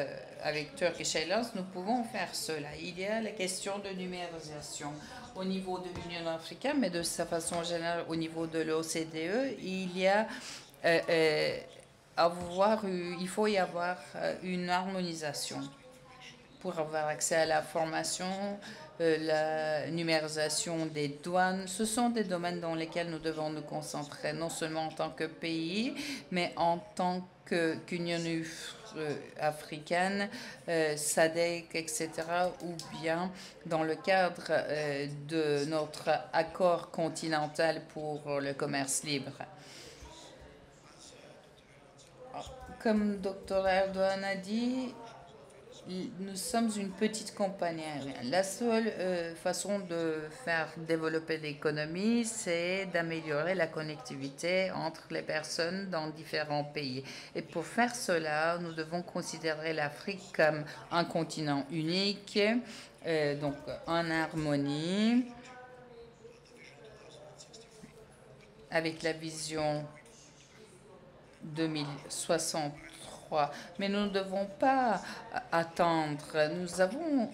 avec Turkish Airlines, nous pouvons faire cela. Il y a la question de numérisation au niveau de l'Union africaine, mais de sa façon générale au niveau de l'OCDE. Il faut y avoir une harmonisation pour avoir accès à la formation, la numérisation des douanes. Ce sont des domaines dans lesquels nous devons nous concentrer, non seulement en tant que pays, mais en tant qu'Union africaine, SADC, etc., ou bien dans le cadre de notre accord continental pour le commerce libre. Comme Dr Erdogan a dit, nous sommes une petite compagnie aérienne. La seule façon de faire développer l'économie, c'est d'améliorer la connectivité entre les personnes dans différents pays. Et pour faire cela, nous devons considérer l'Afrique comme un continent unique, donc en harmonie avec la vision 2063. Mais nous ne devons pas attendre. Nous avons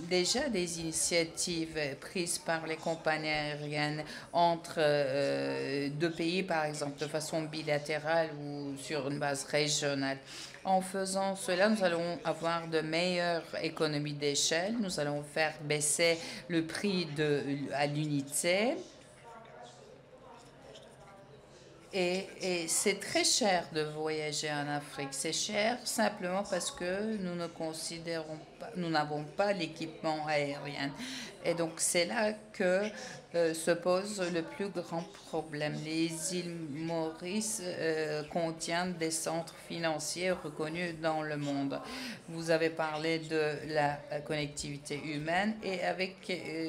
déjà des initiatives prises par les compagnies aériennes entre deux pays, par exemple, de façon bilatérale ou sur une base régionale. En faisant cela, nous allons avoir de meilleures économies d'échelle. Nous allons faire baisser le prix à l'unité. Et c'est très cher de voyager en Afrique. C'est cher simplement parce que nous n'avons pas l'équipement aérien. Et donc c'est là que se pose le plus grand problème. Les îles Maurice contiennent des centres financiers reconnus dans le monde. Vous avez parlé de la connectivité humaine et avec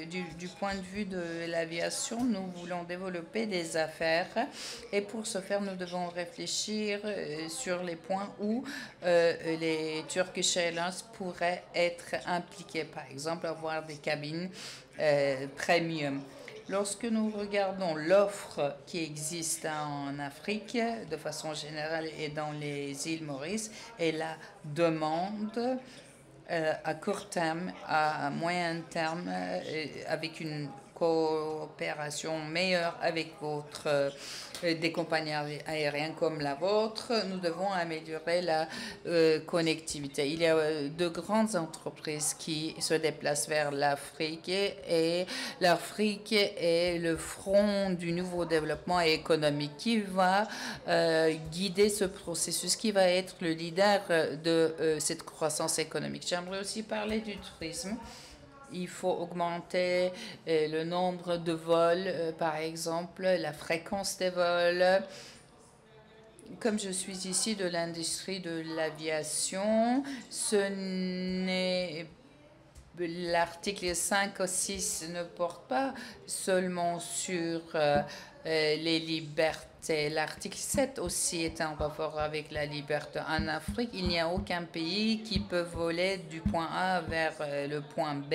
du point de vue de l'aviation, nous voulons développer des affaires et pour ce faire, nous devons réfléchir sur les points où les Turkish Airlines pourraient être impliqués. Par exemple, avoir des cabines premium. Lorsque nous regardons l'offre qui existe en Afrique de façon générale et dans les îles Maurice et la demande à court terme, à moyen terme, avec une coopération meilleure avec des compagnies aériennes comme la vôtre, nous devons améliorer la connectivité. Il y a de grandes entreprises qui se déplacent vers l'Afrique et l'Afrique est le front du nouveau développement économique qui va guider ce processus, qui va être le leader de cette croissance économique. J'aimerais aussi parler du tourisme. Il faut augmenter le nombre de vols, par exemple, la fréquence des vols. Comme je suis ici de l'industrie de l'aviation, l'article 5 ou 6 ne porte pas seulement sur les libertés. L'article 7 aussi est en rapport avec la liberté. En Afrique, il n'y a aucun pays qui peut voler du point A vers le point B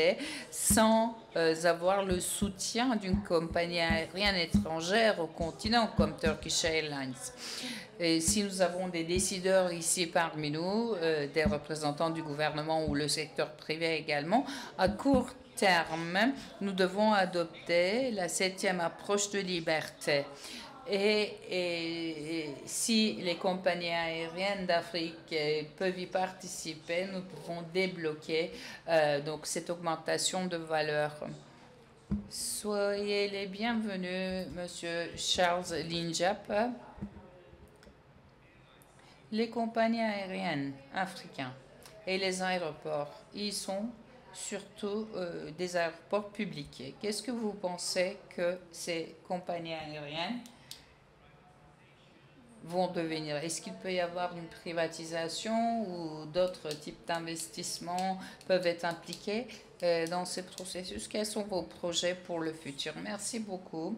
sans avoir le soutien d'une compagnie aérienne étrangère au continent comme Turkish Airlines. Et si nous avons des décideurs ici parmi nous, des représentants du gouvernement ou le secteur privé également, à court terme, nous devons adopter la 7e approche de liberté. Et si les compagnies aériennes d'Afrique peuvent y participer, nous pouvons débloquer donc cette augmentation de valeur. Soyez les bienvenus, Monsieur Charles Linjap. Les compagnies aériennes africaines et les aéroports, ils sont surtout des aéroports publics. Qu'est-ce que vous pensez que ces compagnies aériennes vont devenir? Est-ce qu'il peut y avoir une privatisation ou d'autres types d'investissements peuvent être impliqués dans ces processus? Quels sont vos projets pour le futur? Merci beaucoup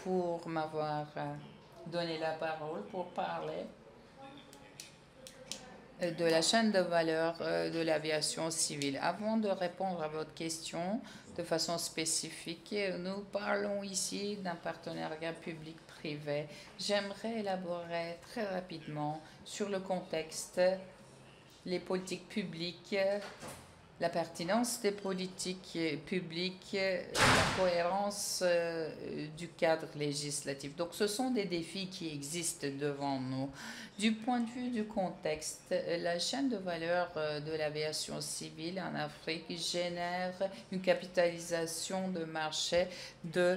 pour m'avoir donné la parole pour parler de la chaîne de valeur de l'aviation civile. Avant de répondre à votre question de façon spécifique, nous parlons ici d'un partenariat public-privé. J'aimerais élaborer très rapidement sur le contexte, les politiques publiques, la pertinence des politiques publiques, la cohérence du cadre législatif. Donc ce sont des défis qui existent devant nous. Du point de vue du contexte, la chaîne de valeur de l'aviation civile en Afrique génère une capitalisation de marché de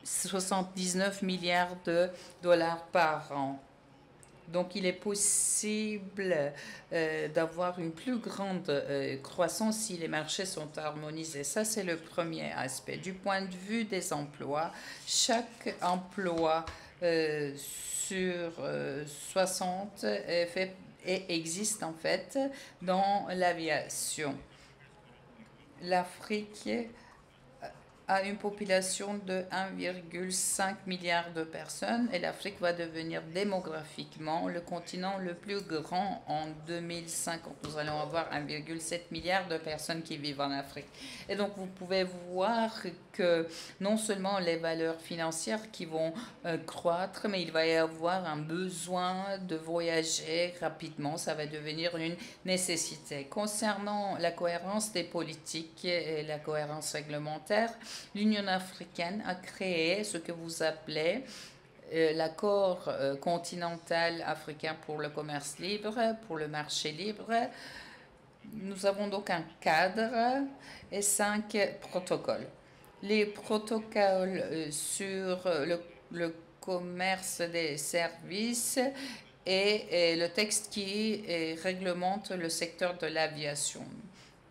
79 milliards de dollars par an. Donc, il est possible d'avoir une plus grande croissance si les marchés sont harmonisés. Ça, c'est le premier aspect. Du point de vue des emplois, chaque emploi sur 60 existe en fait dans l'aviation. L'Afrique a une population de 1,5 milliard de personnes et l'Afrique va devenir démographiquement le continent le plus grand en 2050. Nous allons avoir 1,7 milliard de personnes qui vivent en Afrique. Et donc vous pouvez voir que non seulement les valeurs financières qui vont croître, mais il va y avoir un besoin de voyager rapidement. Ça va devenir une nécessité. Concernant la cohérence des politiques et la cohérence réglementaire, l'Union africaine a créé ce que vous appelez l'accord continental africain pour le commerce libre, pour le marché libre. Nous avons donc un cadre et 5 protocoles. Les protocoles sur le commerce des services et le texte qui réglemente le secteur de l'aviation.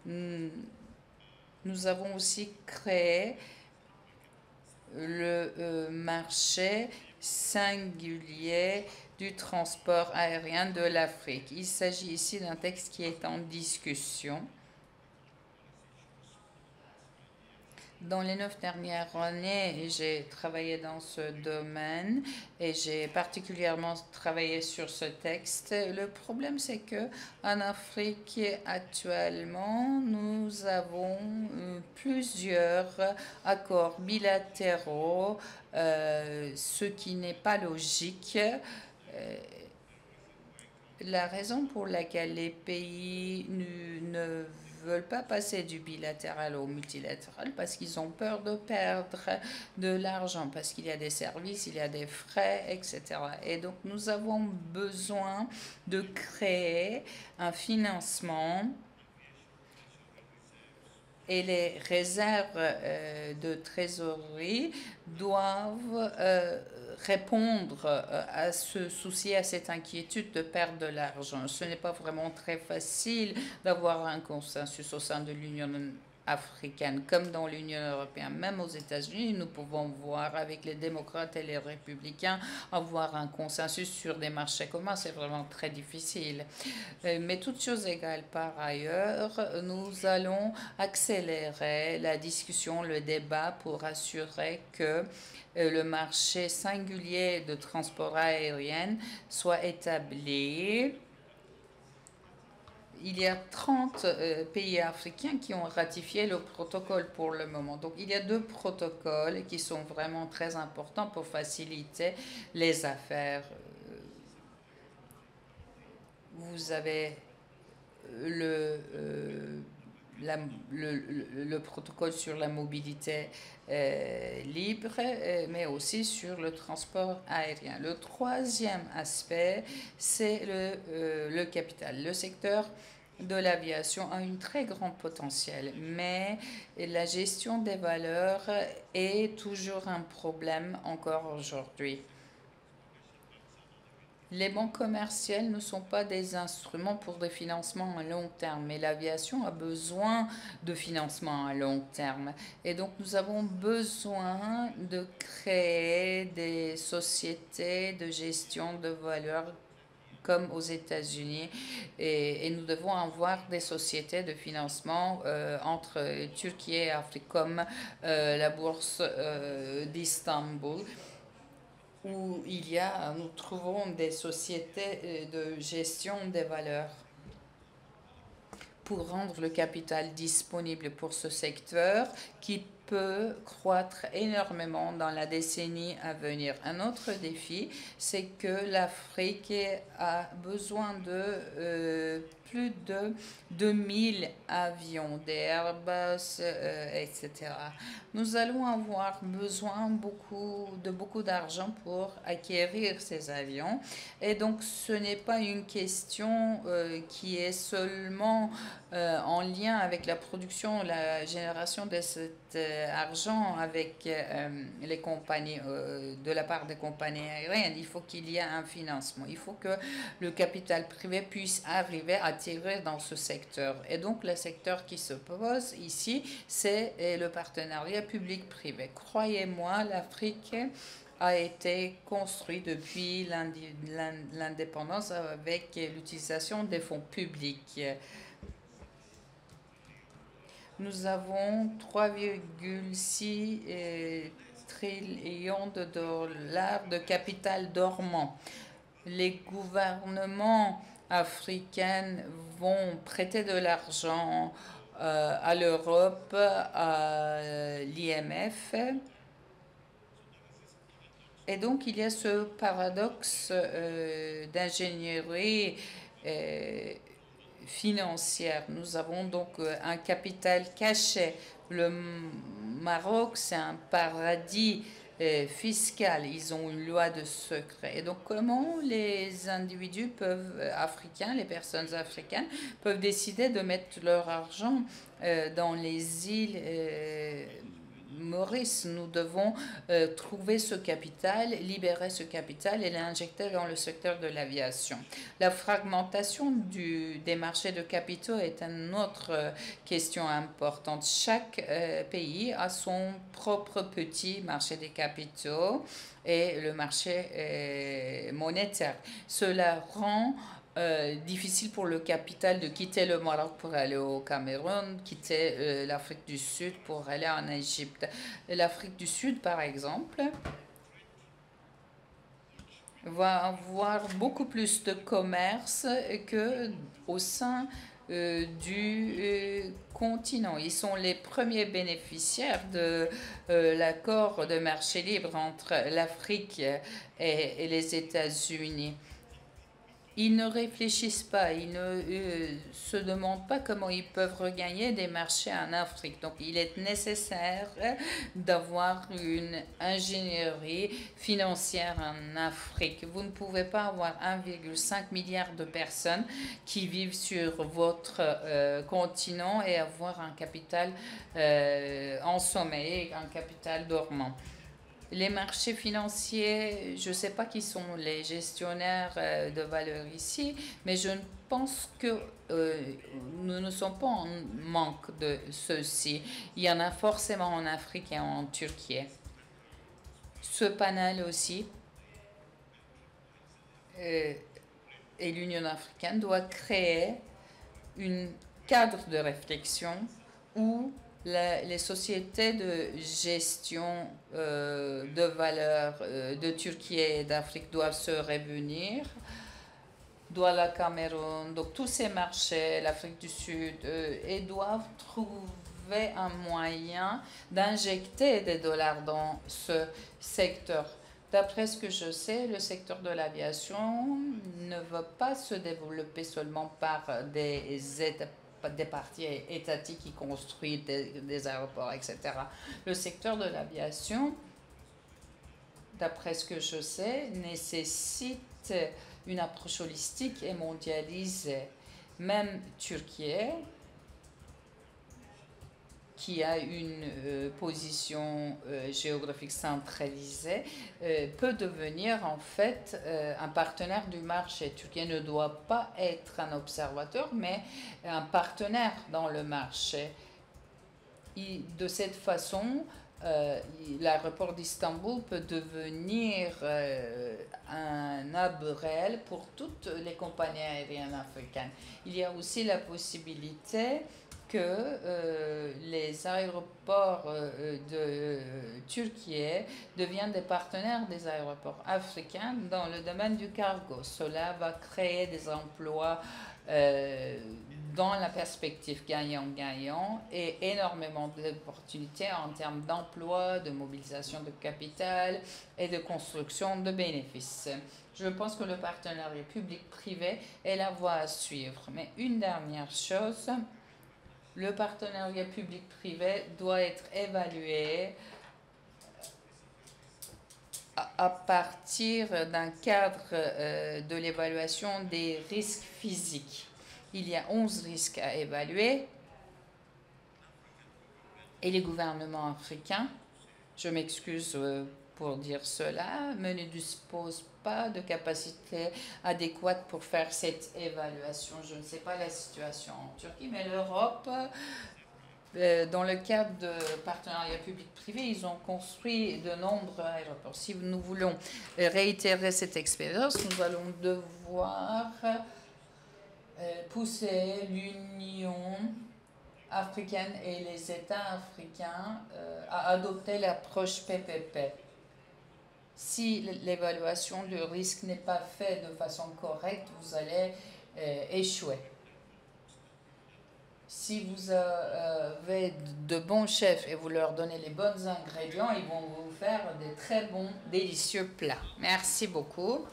Nous avons aussi créé le marché singulier du transport aérien de l'Afrique. Il s'agit ici d'un texte qui est en discussion. Dans les 9 dernières années, j'ai travaillé dans ce domaine et j'ai particulièrement travaillé sur ce texte. Le problème, c'est que en Afrique, actuellement, nous avons plusieurs accords bilatéraux, ce qui n'est pas logique. La raison pour laquelle les pays ne veulent pas passer du bilatéral au multilatéral, parce qu'ils ont peur de perdre de l'argent, parce qu'il y a des services, il y a des frais, etc. Et donc nous avons besoin de créer un financement et les réserves de trésorerie doivent répondre à ce souci, à cette inquiétude de perdre de l'argent. Ce n'est pas vraiment très facile d'avoir un consensus au sein de l'Union africaine, comme dans l'Union européenne. Même aux États-Unis, nous pouvons voir avec les démocrates et les républicains avoir un consensus sur des marchés communs. C'est vraiment très difficile. Mais toutes choses égales par ailleurs, nous allons accélérer la discussion, le débat pour assurer que le marché singulier de transport aérien soit établi. Il y a 30 pays africains qui ont ratifié le protocole pour le moment. Donc, il y a 2 protocoles qui sont vraiment très importants pour faciliter les affaires. Vous avez le protocole sur la mobilité libre, mais aussi sur le transport aérien. Le troisième aspect, c'est le capital. Le secteur de l'aviation a un très grand potentiel, mais la gestion des valeurs est toujours un problème encore aujourd'hui. Les banques commerciales ne sont pas des instruments pour des financements à long terme, mais l'aviation a besoin de financement à long terme. Et donc, nous avons besoin de créer des sociétés de gestion de valeur comme aux États-Unis, et nous devons avoir des sociétés de financement entre Turquie et Afrique, comme la bourse d'Istanbul, où nous trouvons des sociétés de gestion des valeurs pour rendre le capital disponible pour ce secteur qui peut croître énormément dans la décennie à venir. Un autre défi, c'est que l'Afrique a besoin de plus de 2000 avions, des Airbus, etc. Nous allons avoir besoin de beaucoup d'argent pour acquérir ces avions. Et donc, ce n'est pas une question qui est seulement en lien avec la production, la génération de cet argent avec les compagnies, de la part des compagnies aériennes. Il faut qu'il y ait un financement. Il faut que le capital privé puisse arriver à tirer dans ce secteur. Et donc, le secteur qui se pose ici, c'est le partenariat public-privé. Croyez-moi, l'Afrique a été construit depuis l'indépendance avec l'utilisation des fonds publics. Nous avons 3,6 trillions de dollars de capital dormant. Les gouvernements africains vont prêter de l'argent à l'Europe, à l'IMF. Et donc, il y a ce paradoxe d'ingénierie financière. Nous avons donc un capital caché. Le Maroc, c'est un paradis fiscal. Ils ont une loi de secret. Et donc, comment les individus africains, les personnes africaines, peuvent décider de mettre leur argent dans les îles Maurice? Nous devons trouver ce capital, libérer ce capital et l'injecter dans le secteur de l'aviation. La fragmentation des marchés de capitaux est une autre question importante. Chaque pays a son propre petit marché des capitaux et le marché monétaire. Cela rend difficile pour le capital de quitter le Maroc pour aller au Cameroun, quitter l'Afrique du Sud pour aller en Égypte. L'Afrique du Sud, par exemple, va avoir beaucoup plus de commerce qu'au sein du continent. Ils sont les premiers bénéficiaires de l'accord de marché libre entre l'Afrique et les États-Unis. Ils ne réfléchissent pas, ils ne se demandent pas comment ils peuvent regagner des marchés en Afrique. Donc, il est nécessaire d'avoir une ingénierie financière en Afrique. Vous ne pouvez pas avoir 1,5 milliard de personnes qui vivent sur votre continent et avoir un capital en sommeil, un capital dormant. Les marchés financiers, je ne sais pas qui sont les gestionnaires de valeur ici, mais je pense que nous ne sommes pas en manque de ceci. Il y en a forcément en Afrique et en Turquie. Ce panel aussi, et l'Union africaine doit créer un cadre de réflexion où les sociétés de gestion de valeur de Turquie et d'Afrique doivent se réunir, Douala, Cameroun, donc tous ces marchés, l'Afrique du Sud, et doivent trouver un moyen d'injecter des dollars dans ce secteur. D'après ce que je sais, le secteur de l'aviation ne va pas se développer seulement par des parties étatiques qui construisent des aéroports, etc. Le secteur de l'aviation, d'après ce que je sais, nécessite une approche holistique et mondialisée. Même Turquie, qui a une position géographique centralisée, peut devenir en fait un partenaire du marché. Turquie ne doit pas être un observateur, mais un partenaire dans le marché. De cette façon, l'aéroport d'Istanbul peut devenir un hub réel pour toutes les compagnies aériennes africaines. Il y a aussi la possibilité que les aéroports de Turquie deviennent des partenaires des aéroports africains dans le domaine du cargo. Cela va créer des emplois dans la perspective gagnant-gagnant et énormément d'opportunités en termes d'emploi, de mobilisation de capital et de construction de bénéfices. Je pense que le partenariat public-privé est la voie à suivre. Mais une dernière chose, le partenariat public-privé doit être évalué à partir d'un cadre de l'évaluation des risques physiques. Il y a 11 risques à évaluer et les gouvernements africains, je m'excuse pour dire cela, mais ne disposent pas de capacité adéquate pour faire cette évaluation. Je ne sais pas la situation en Turquie, mais l'Europe Dans le cadre de partenariats public-privé, ils ont construit de nombreux aéroports. Si nous voulons réitérer cette expérience, nous allons devoir pousser l'Union africaine et les États africains à adopter l'approche PPP. Si l'évaluation du risque n'est pas faite de façon correcte, vous allez échouer. Si vous avez de bons chefs et vous leur donnez les bons ingrédients, ils vont vous faire des très bons, délicieux plats. Merci beaucoup.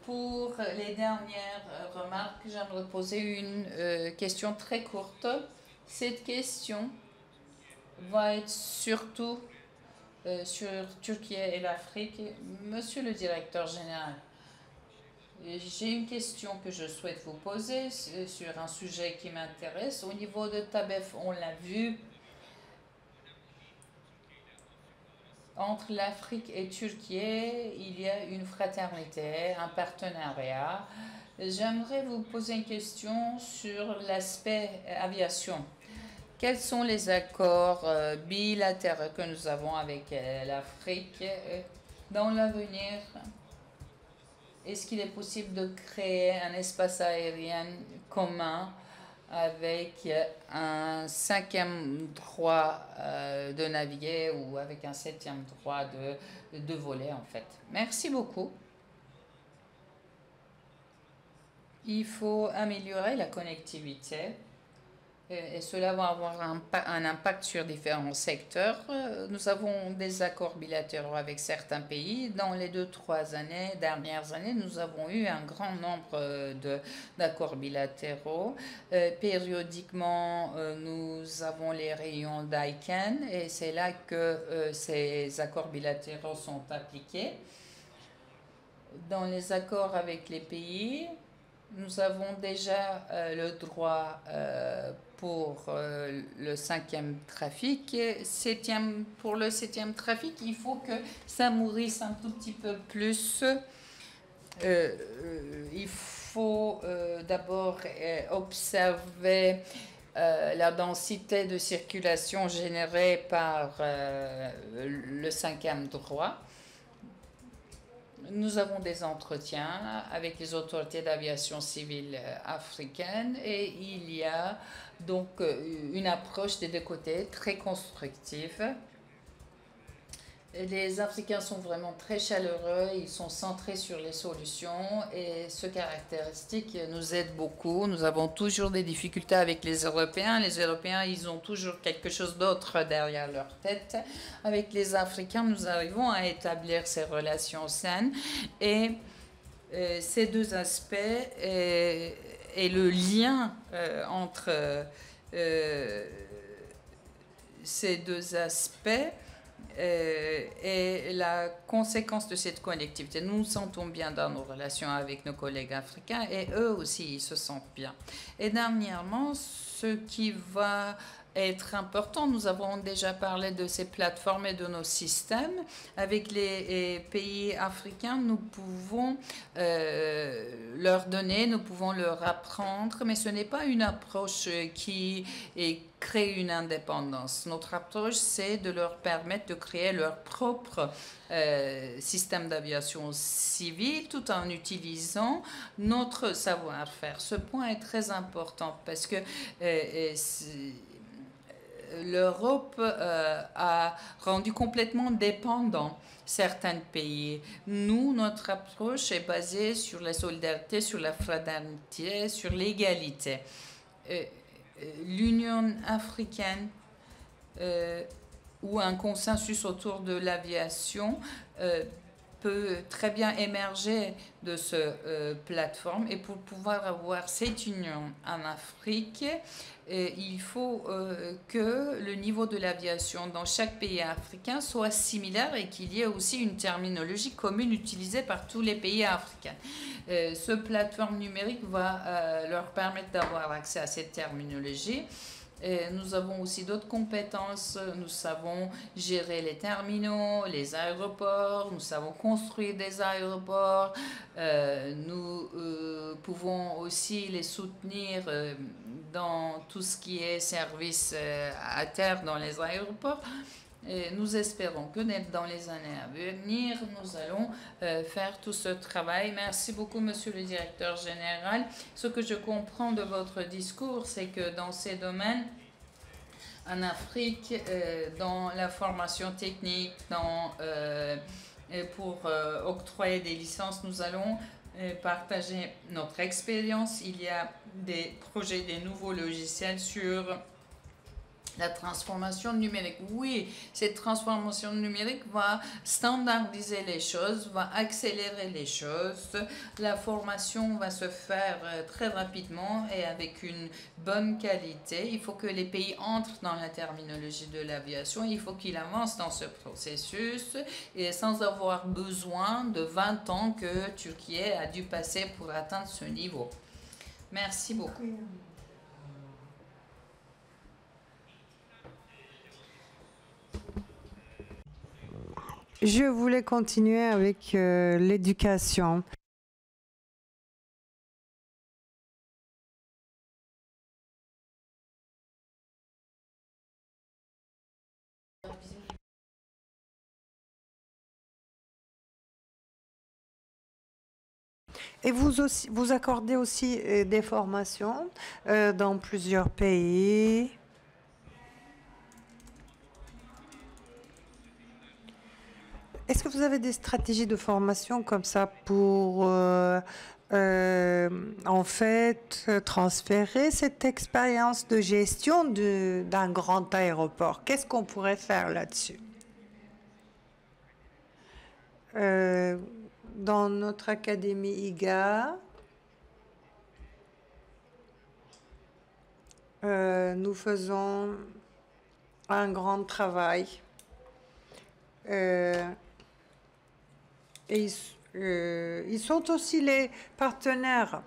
Pour les dernières remarques, j'aimerais poser une question très courte. Cette question va être surtout sur Turquie et l'Afrique. Monsieur le directeur général, j'ai une question que je souhaite vous poser sur un sujet qui m'intéresse. Au niveau de TABEF, on l'a vu, entre l'Afrique et Turquie, il y a une fraternité, un partenariat. J'aimerais vous poser une question sur l'aspect aviation. Quels sont les accords bilatéraux que nous avons avec l'Afrique dans l'avenir? Est-ce qu'il est possible de créer un espace aérien commun avec un 5e droit de naviguer ou avec un 7e droit de voler en fait? Merci beaucoup. Il faut améliorer la connectivité et cela va avoir un impact sur différents secteurs. Nous avons des accords bilatéraux avec certains pays. Dans les 2-3 dernières années, nous avons eu un grand nombre d'accords bilatéraux. Périodiquement, nous avons les réunions d'ICANN et c'est là que ces accords bilatéraux sont appliqués. Dans les accords avec les pays, nous avons déjà le droit pour le 5e trafic. Pour le 7e trafic, il faut que ça mûrisse un tout petit peu plus. Il faut d'abord observer la densité de circulation générée par le 5e droit. Nous avons des entretiens avec les autorités d'aviation civile africaines et il y a donc une approche des deux côtés très constructive. Les Africains sont vraiment très chaleureux, ils sont centrés sur les solutions et ce caractéristique nous aide beaucoup. Nous avons toujours des difficultés avec les Européens. Les Européens, ils ont toujours quelque chose d'autre derrière leur tête. Avec les Africains, nous arrivons à établir ces relations saines et ces deux aspects et le lien entre ces deux aspects et la conséquence de cette connectivité. Nous nous sentons bien dans nos relations avec nos collègues africains et eux aussi, ils se sentent bien. Et dernièrement, ce qui va être important, nous avons déjà parlé de ces plateformes et de nos systèmes. Avec les pays africains, nous pouvons leur donner, nous pouvons leur apprendre, mais ce n'est pas une approche qui crée une indépendance. Notre approche, c'est de leur permettre de créer leur propre système d'aviation civile tout en utilisant notre savoir-faire. Ce point est très important parce que l'Europe a rendu complètement dépendant certains pays. Nous, notre approche est basée sur la solidarité, sur la fraternité, sur l'égalité. L'Union africaine ou un consensus autour de l'aviation peut très bien émerger de ce plateforme et pour pouvoir avoir cette union en Afrique, il faut que le niveau de l'aviation dans chaque pays africain soit similaire et qu'il y ait aussi une terminologie commune utilisée par tous les pays africains. Ce plateforme numérique va leur permettre d'avoir accès à cette terminologie. Et nous avons aussi d'autres compétences. Nous savons gérer les terminaux, les aéroports, nous savons construire des aéroports. Nous pouvons aussi les soutenir dans tout ce qui est service à terre dans les aéroports. Et nous espérons que dans les années à venir, nous allons faire tout ce travail. Merci beaucoup, Monsieur le Directeur Général. Ce que je comprends de votre discours, c'est que dans ces domaines, en Afrique, dans la formation technique, pour octroyer des licences, nous allons partager notre expérience. Il y a des projets, des nouveaux logiciels sur la transformation numérique. Oui, cette transformation numérique va standardiser les choses, va accélérer les choses. La formation va se faire très rapidement et avec une bonne qualité. Il faut que les pays entrent dans la terminologie de l'aviation. Il faut qu'ils avancent dans ce processus et sans avoir besoin de 20 ans que Turquie a dû passer pour atteindre ce niveau. Merci beaucoup. Je voulais continuer avec l'éducation. Et vous accordez aussi des formations dans plusieurs pays. Est-ce que vous avez des stratégies de formation comme ça pour, en fait, transférer cette expérience de gestion d'un grand aéroport? Qu'est-ce qu'on pourrait faire là-dessus? Dans notre académie IGA, nous faisons un grand travail. Et ils sont aussi les partenaires.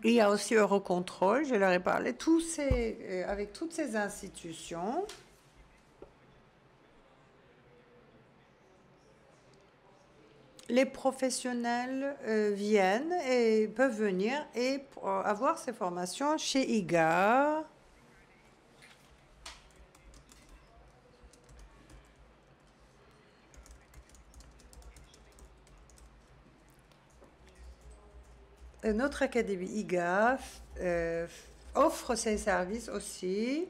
Il y a aussi Eurocontrol, je leur ai parlé, avec toutes ces institutions. Les professionnels viennent et peuvent venir et avoir ces formations chez IGA. Notre académie IGA offre ses services aussi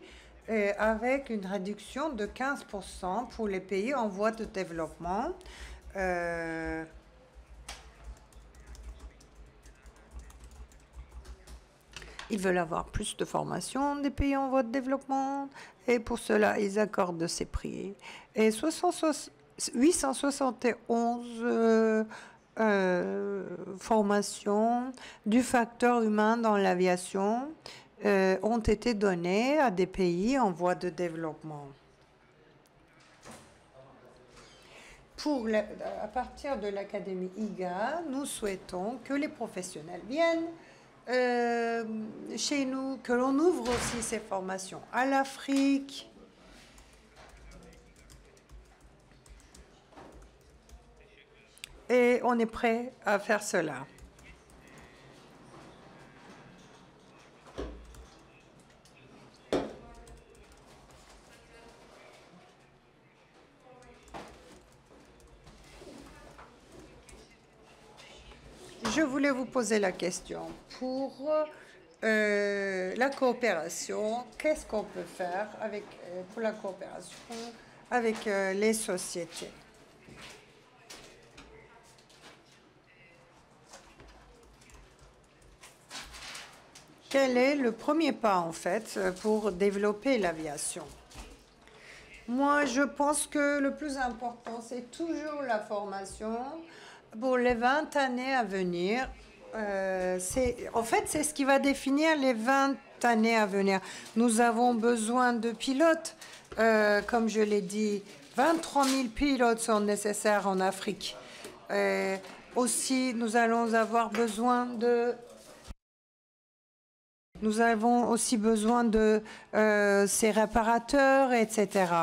avec une réduction de 15% pour les pays en voie de développement. Ils veulent avoir plus de formation des pays en voie de développement et pour cela, ils accordent ces prix. Et 871 formations du facteur humain dans l'aviation ont été données à des pays en voie de développement. À partir de l'Académie IGA, nous souhaitons que les professionnels viennent chez nous, que l'on ouvre aussi ces formations à l'Afrique. Et on est prêt à faire cela. Je voulais vous poser la question. Pour la coopération, qu'est-ce qu'on peut faire pour la coopération avec les sociétés? Quel est le premier pas, en fait, pour développer l'aviation? Moi, je pense que le plus important, c'est toujours la formation. Pour les 20 années à venir, en fait, c'est ce qui va définir les 20 années à venir. Nous avons besoin de pilotes. Comme je l'ai dit, 23 000 pilotes sont nécessaires en Afrique. Aussi, nous allons avoir besoin de Nous avons aussi besoin de ces réparateurs, etc.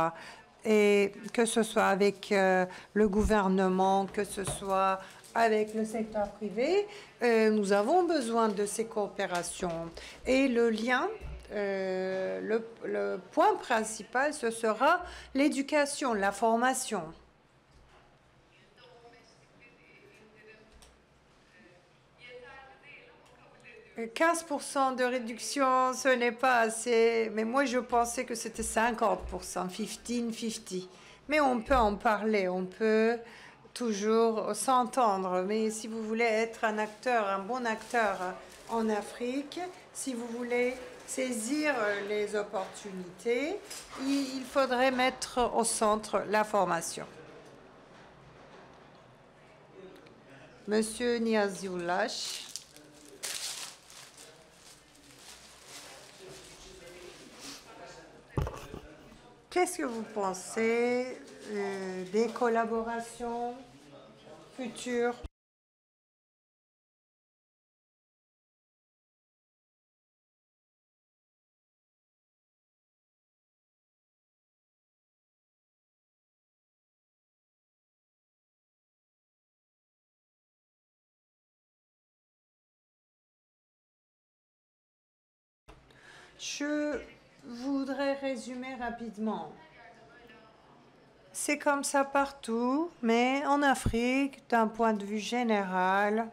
Et que ce soit avec le gouvernement, que ce soit avec le secteur privé, nous avons besoin de ces coopérations. Et le lien, le point principal, ce sera l'éducation, la formation. 15% de réduction, ce n'est pas assez, mais moi je pensais que c'était 50%, 15-50. Mais on peut en parler, on peut toujours s'entendre. Mais si vous voulez être un acteur, un bon acteur en Afrique, si vous voulez saisir les opportunités, il faudrait mettre au centre la formation. Monsieur Niazioulas. Qu'est-ce que vous pensez des collaborations futures? Je voudrais résumer rapidement. C'est comme ça partout, mais en Afrique, d'un point de vue général,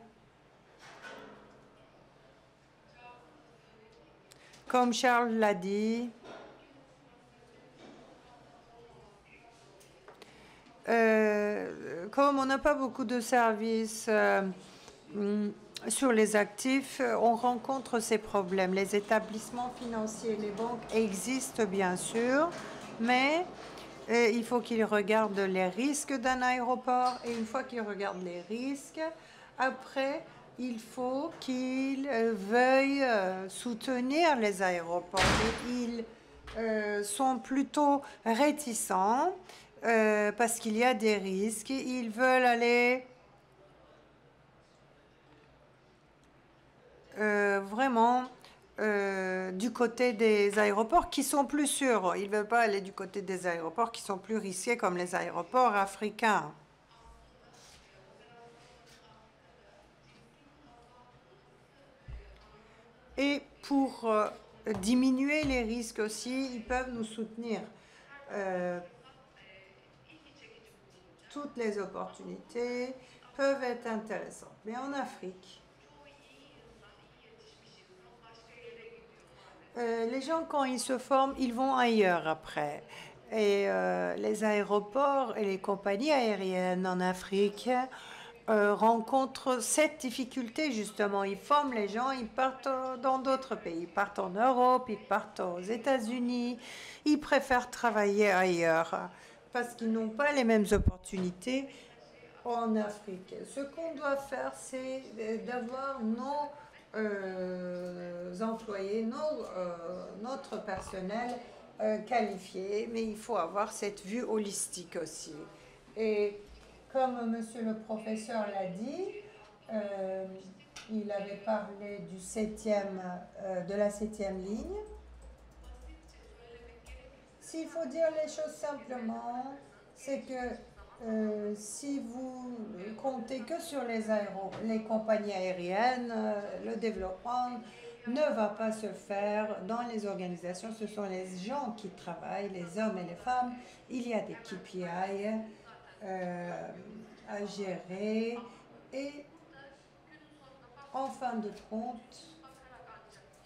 comme Charles l'a dit, comme on n'a pas beaucoup de services sur les actifs, on rencontre ces problèmes. Les établissements financiers, les banques existent bien sûr, mais il faut qu'ils regardent les risques d'un aéroport. Et une fois qu'ils regardent les risques, après, il faut qu'ils veuillent soutenir les aéroports. Mais ils sont plutôt réticents parce qu'il y a des risques. Ils veulent aller vraiment du côté des aéroports qui sont plus sûrs. Ils ne veulent pas aller du côté des aéroports qui sont plus risqués comme les aéroports africains. Et pour diminuer les risques aussi, ils peuvent nous soutenir. Toutes les opportunités peuvent être intéressantes. Mais en Afrique, les gens, quand ils se forment, ils vont ailleurs après. Et les aéroports et les compagnies aériennes en Afrique rencontrent cette difficulté, justement. Ils forment les gens, ils partent dans d'autres pays. Ils partent en Europe, ils partent aux États-Unis. Ils préfèrent travailler ailleurs parce qu'ils n'ont pas les mêmes opportunités en Afrique. Ce qu'on doit faire, c'est d'avoir nos employés, notre personnel qualifié, mais il faut avoir cette vue holistique aussi. Et comme monsieur le professeur l'a dit, il avait parlé du de la 7e ligne. S'il faut dire les choses simplement, c'est que si vous comptez que sur les compagnies aériennes, le développement ne va pas se faire dans les organisations. Ce sont les gens qui travaillent, les hommes et les femmes. Il y a des KPI à gérer. Et en fin de compte,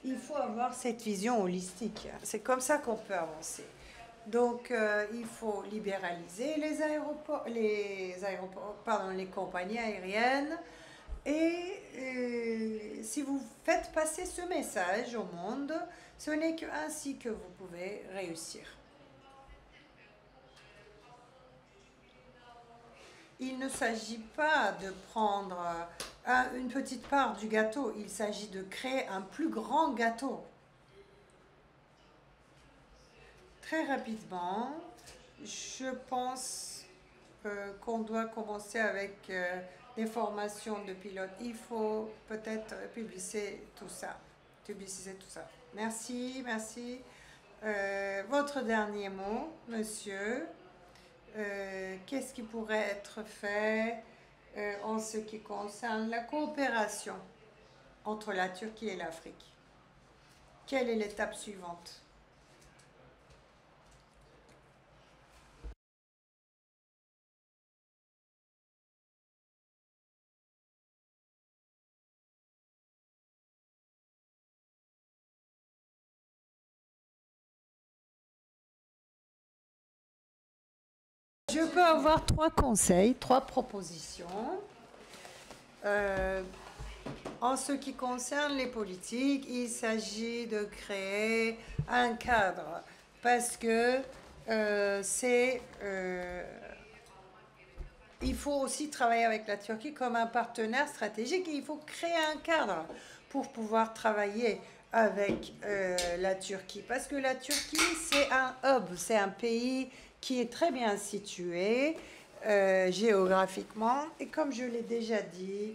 il faut avoir cette vision holistique. C'est comme ça qu'on peut avancer. Donc, il faut libéraliser les compagnies aériennes. Et si vous faites passer ce message au monde, ce n'est qu'ainsi que vous pouvez réussir. Il ne s'agit pas de prendre une petite part du gâteau, il s'agit de créer un plus grand gâteau. Très rapidement, je pense qu'on doit commencer avec des formations de pilotes. Il faut peut-être publier tout ça. publiciser tout ça. Merci, merci. Votre dernier mot, monsieur. Qu'est-ce qui pourrait être fait en ce qui concerne la coopération entre la Turquie et l'Afrique? Quelle est l'étape suivante? Je peux avoir 3 conseils, 3 propositions. En ce qui concerne les politiques, il s'agit de créer un cadre parce que il faut aussi travailler avec la Turquie comme un partenaire stratégique et il faut créer un cadre pour pouvoir travailler avec la Turquie. Parce que la Turquie, c'est un hub, c'est un pays qui est très bien situé géographiquement. Et comme je l'ai déjà dit,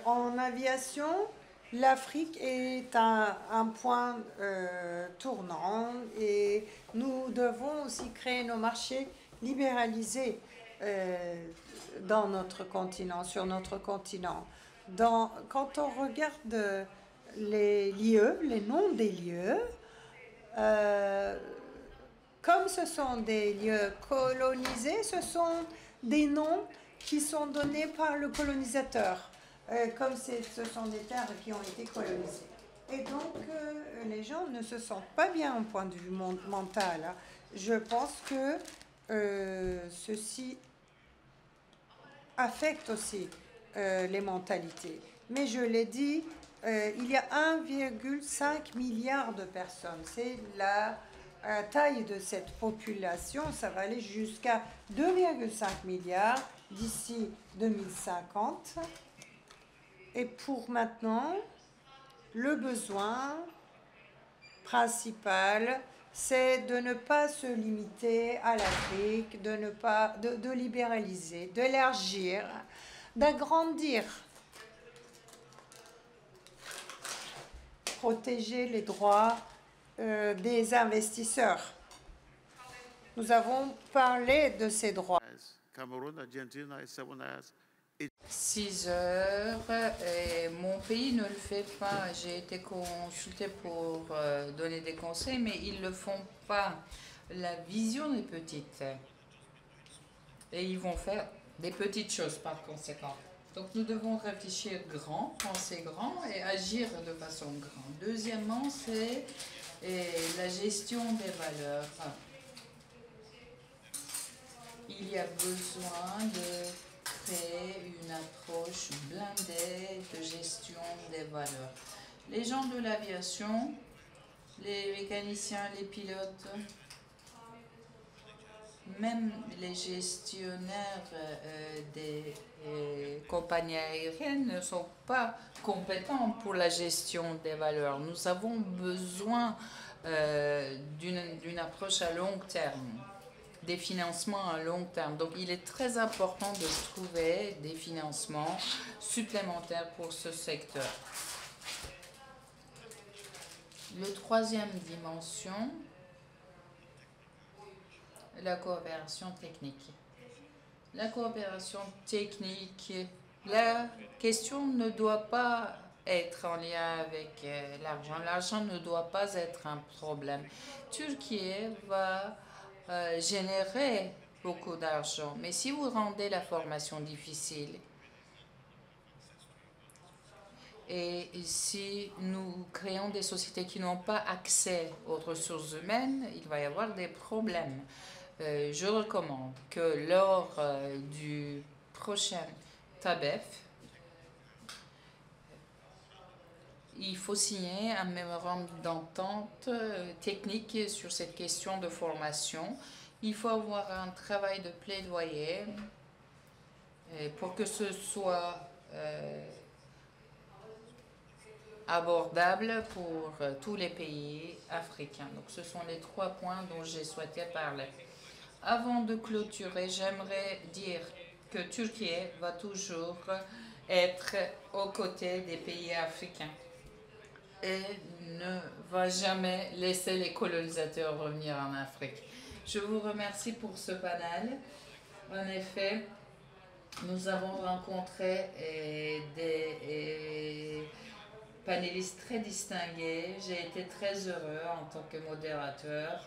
en aviation, l'Afrique est un point tournant et nous devons aussi créer nos marchés libéralisés dans notre continent, sur notre continent. Quand on regarde les lieux, les noms des lieux, comme ce sont des lieux colonisés, ce sont des noms qui sont donnés par le colonisateur, comme ce sont des terres qui ont été colonisées. Et donc, les gens ne se sentent pas bien au point de vue mental. Hein. Je pense que ceci affecte aussi les mentalités. Mais je l'ai dit, il y a 1,5 milliard de personnes. C'est la taille de cette population. Ça va aller jusqu'à 2,5 milliards d'ici 2050. Et pour maintenant, le besoin principal, c'est de ne pas se limiter à l'Afrique, de libéraliser, d'élargir, d'agrandir, protéger les droits des investisseurs. Nous avons parlé de ces droits. 6 heures et mon pays ne le fait pas. J'ai été consultée pour donner des conseils, mais ils ne le font pas. La vision est petite et ils vont faire des petites choses par conséquent. Donc nous devons réfléchir grand, penser grand et agir de façon grande. Deuxièmement, c'est la gestion des valeurs. Il y a besoin de créer une approche blindée de gestion des valeurs. Les gens de l'aviation, les mécaniciens, les pilotes, même les gestionnaires des compagnies aériennes ne sont pas compétents pour la gestion des valeurs. Nous avons besoin d'une approche à long terme, des financements à long terme. Donc il est très important de trouver des financements supplémentaires pour ce secteur. La troisième dimension, la coopération technique. La coopération technique, la question ne doit pas être en lien avec l'argent. L'argent ne doit pas être un problème. Turquie va générer beaucoup d'argent, mais si vous rendez la formation difficile, et si nous créons des sociétés qui n'ont pas accès aux ressources humaines, il va y avoir des problèmes. Je recommande que lors du prochain TABEF, il faut signer un mémorandum d'entente technique sur cette question de formation. Il faut avoir un travail de plaidoyer pour que ce soit abordable pour tous les pays africains. Donc ce sont les 3 points dont j'ai souhaité parler. Avant de clôturer, j'aimerais dire que Turquie va toujours être aux côtés des pays africains et ne va jamais laisser les colonisateurs revenir en Afrique. Je vous remercie pour ce panel. En effet, nous avons rencontré des panélistes très distingués. J'ai été très heureux en tant que modérateur.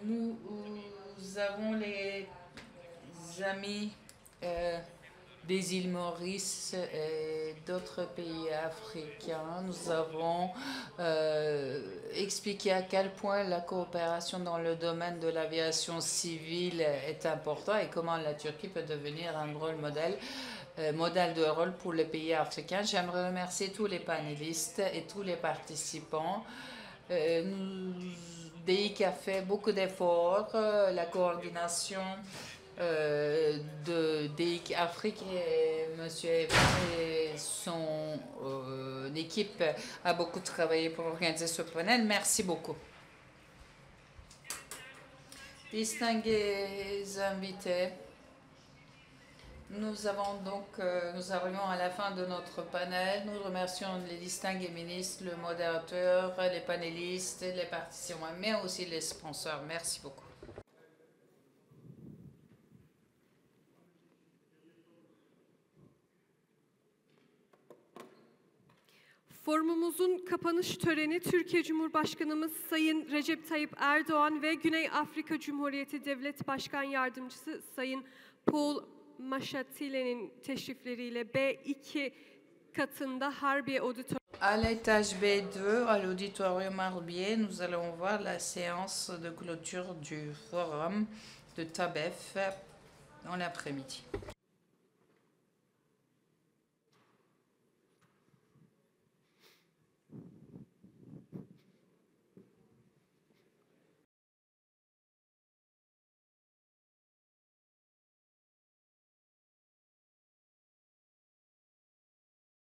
Nous avons les amis des îles Maurice et d'autres pays africains. Nous avons expliqué à quel point la coopération dans le domaine de l'aviation civile est importante et comment la Turquie peut devenir un modèle de rôle pour les pays africains. J'aimerais remercier tous les panélistes et tous les participants. DEIC a fait beaucoup d'efforts, la coordination de DEIC Afrique et M. et son équipe a beaucoup travaillé pour organiser ce panel. Merci beaucoup. Distingués invités, nous arrivons à la fin de notre panel. Nous remercions les distingués ministres, le modérateur, les panélistes, les participants, mais aussi les sponsors. Merci beaucoup. Forumumuzun kapanış töreni Türkiye Cumhurbaşkanımız Sayın Recep Tayyip Erdoğan ve Güney Afrika Cumhuriyeti Devlet Başkan Yardımcısı Sayın Paul Mashatile'nin teşrifleriyle B2 katında Harbiye Auditorium. À l'étage B2, à l'auditorium Harbier, nous allons voir la séance de clôture du forum de TABEF dans l'après-midi.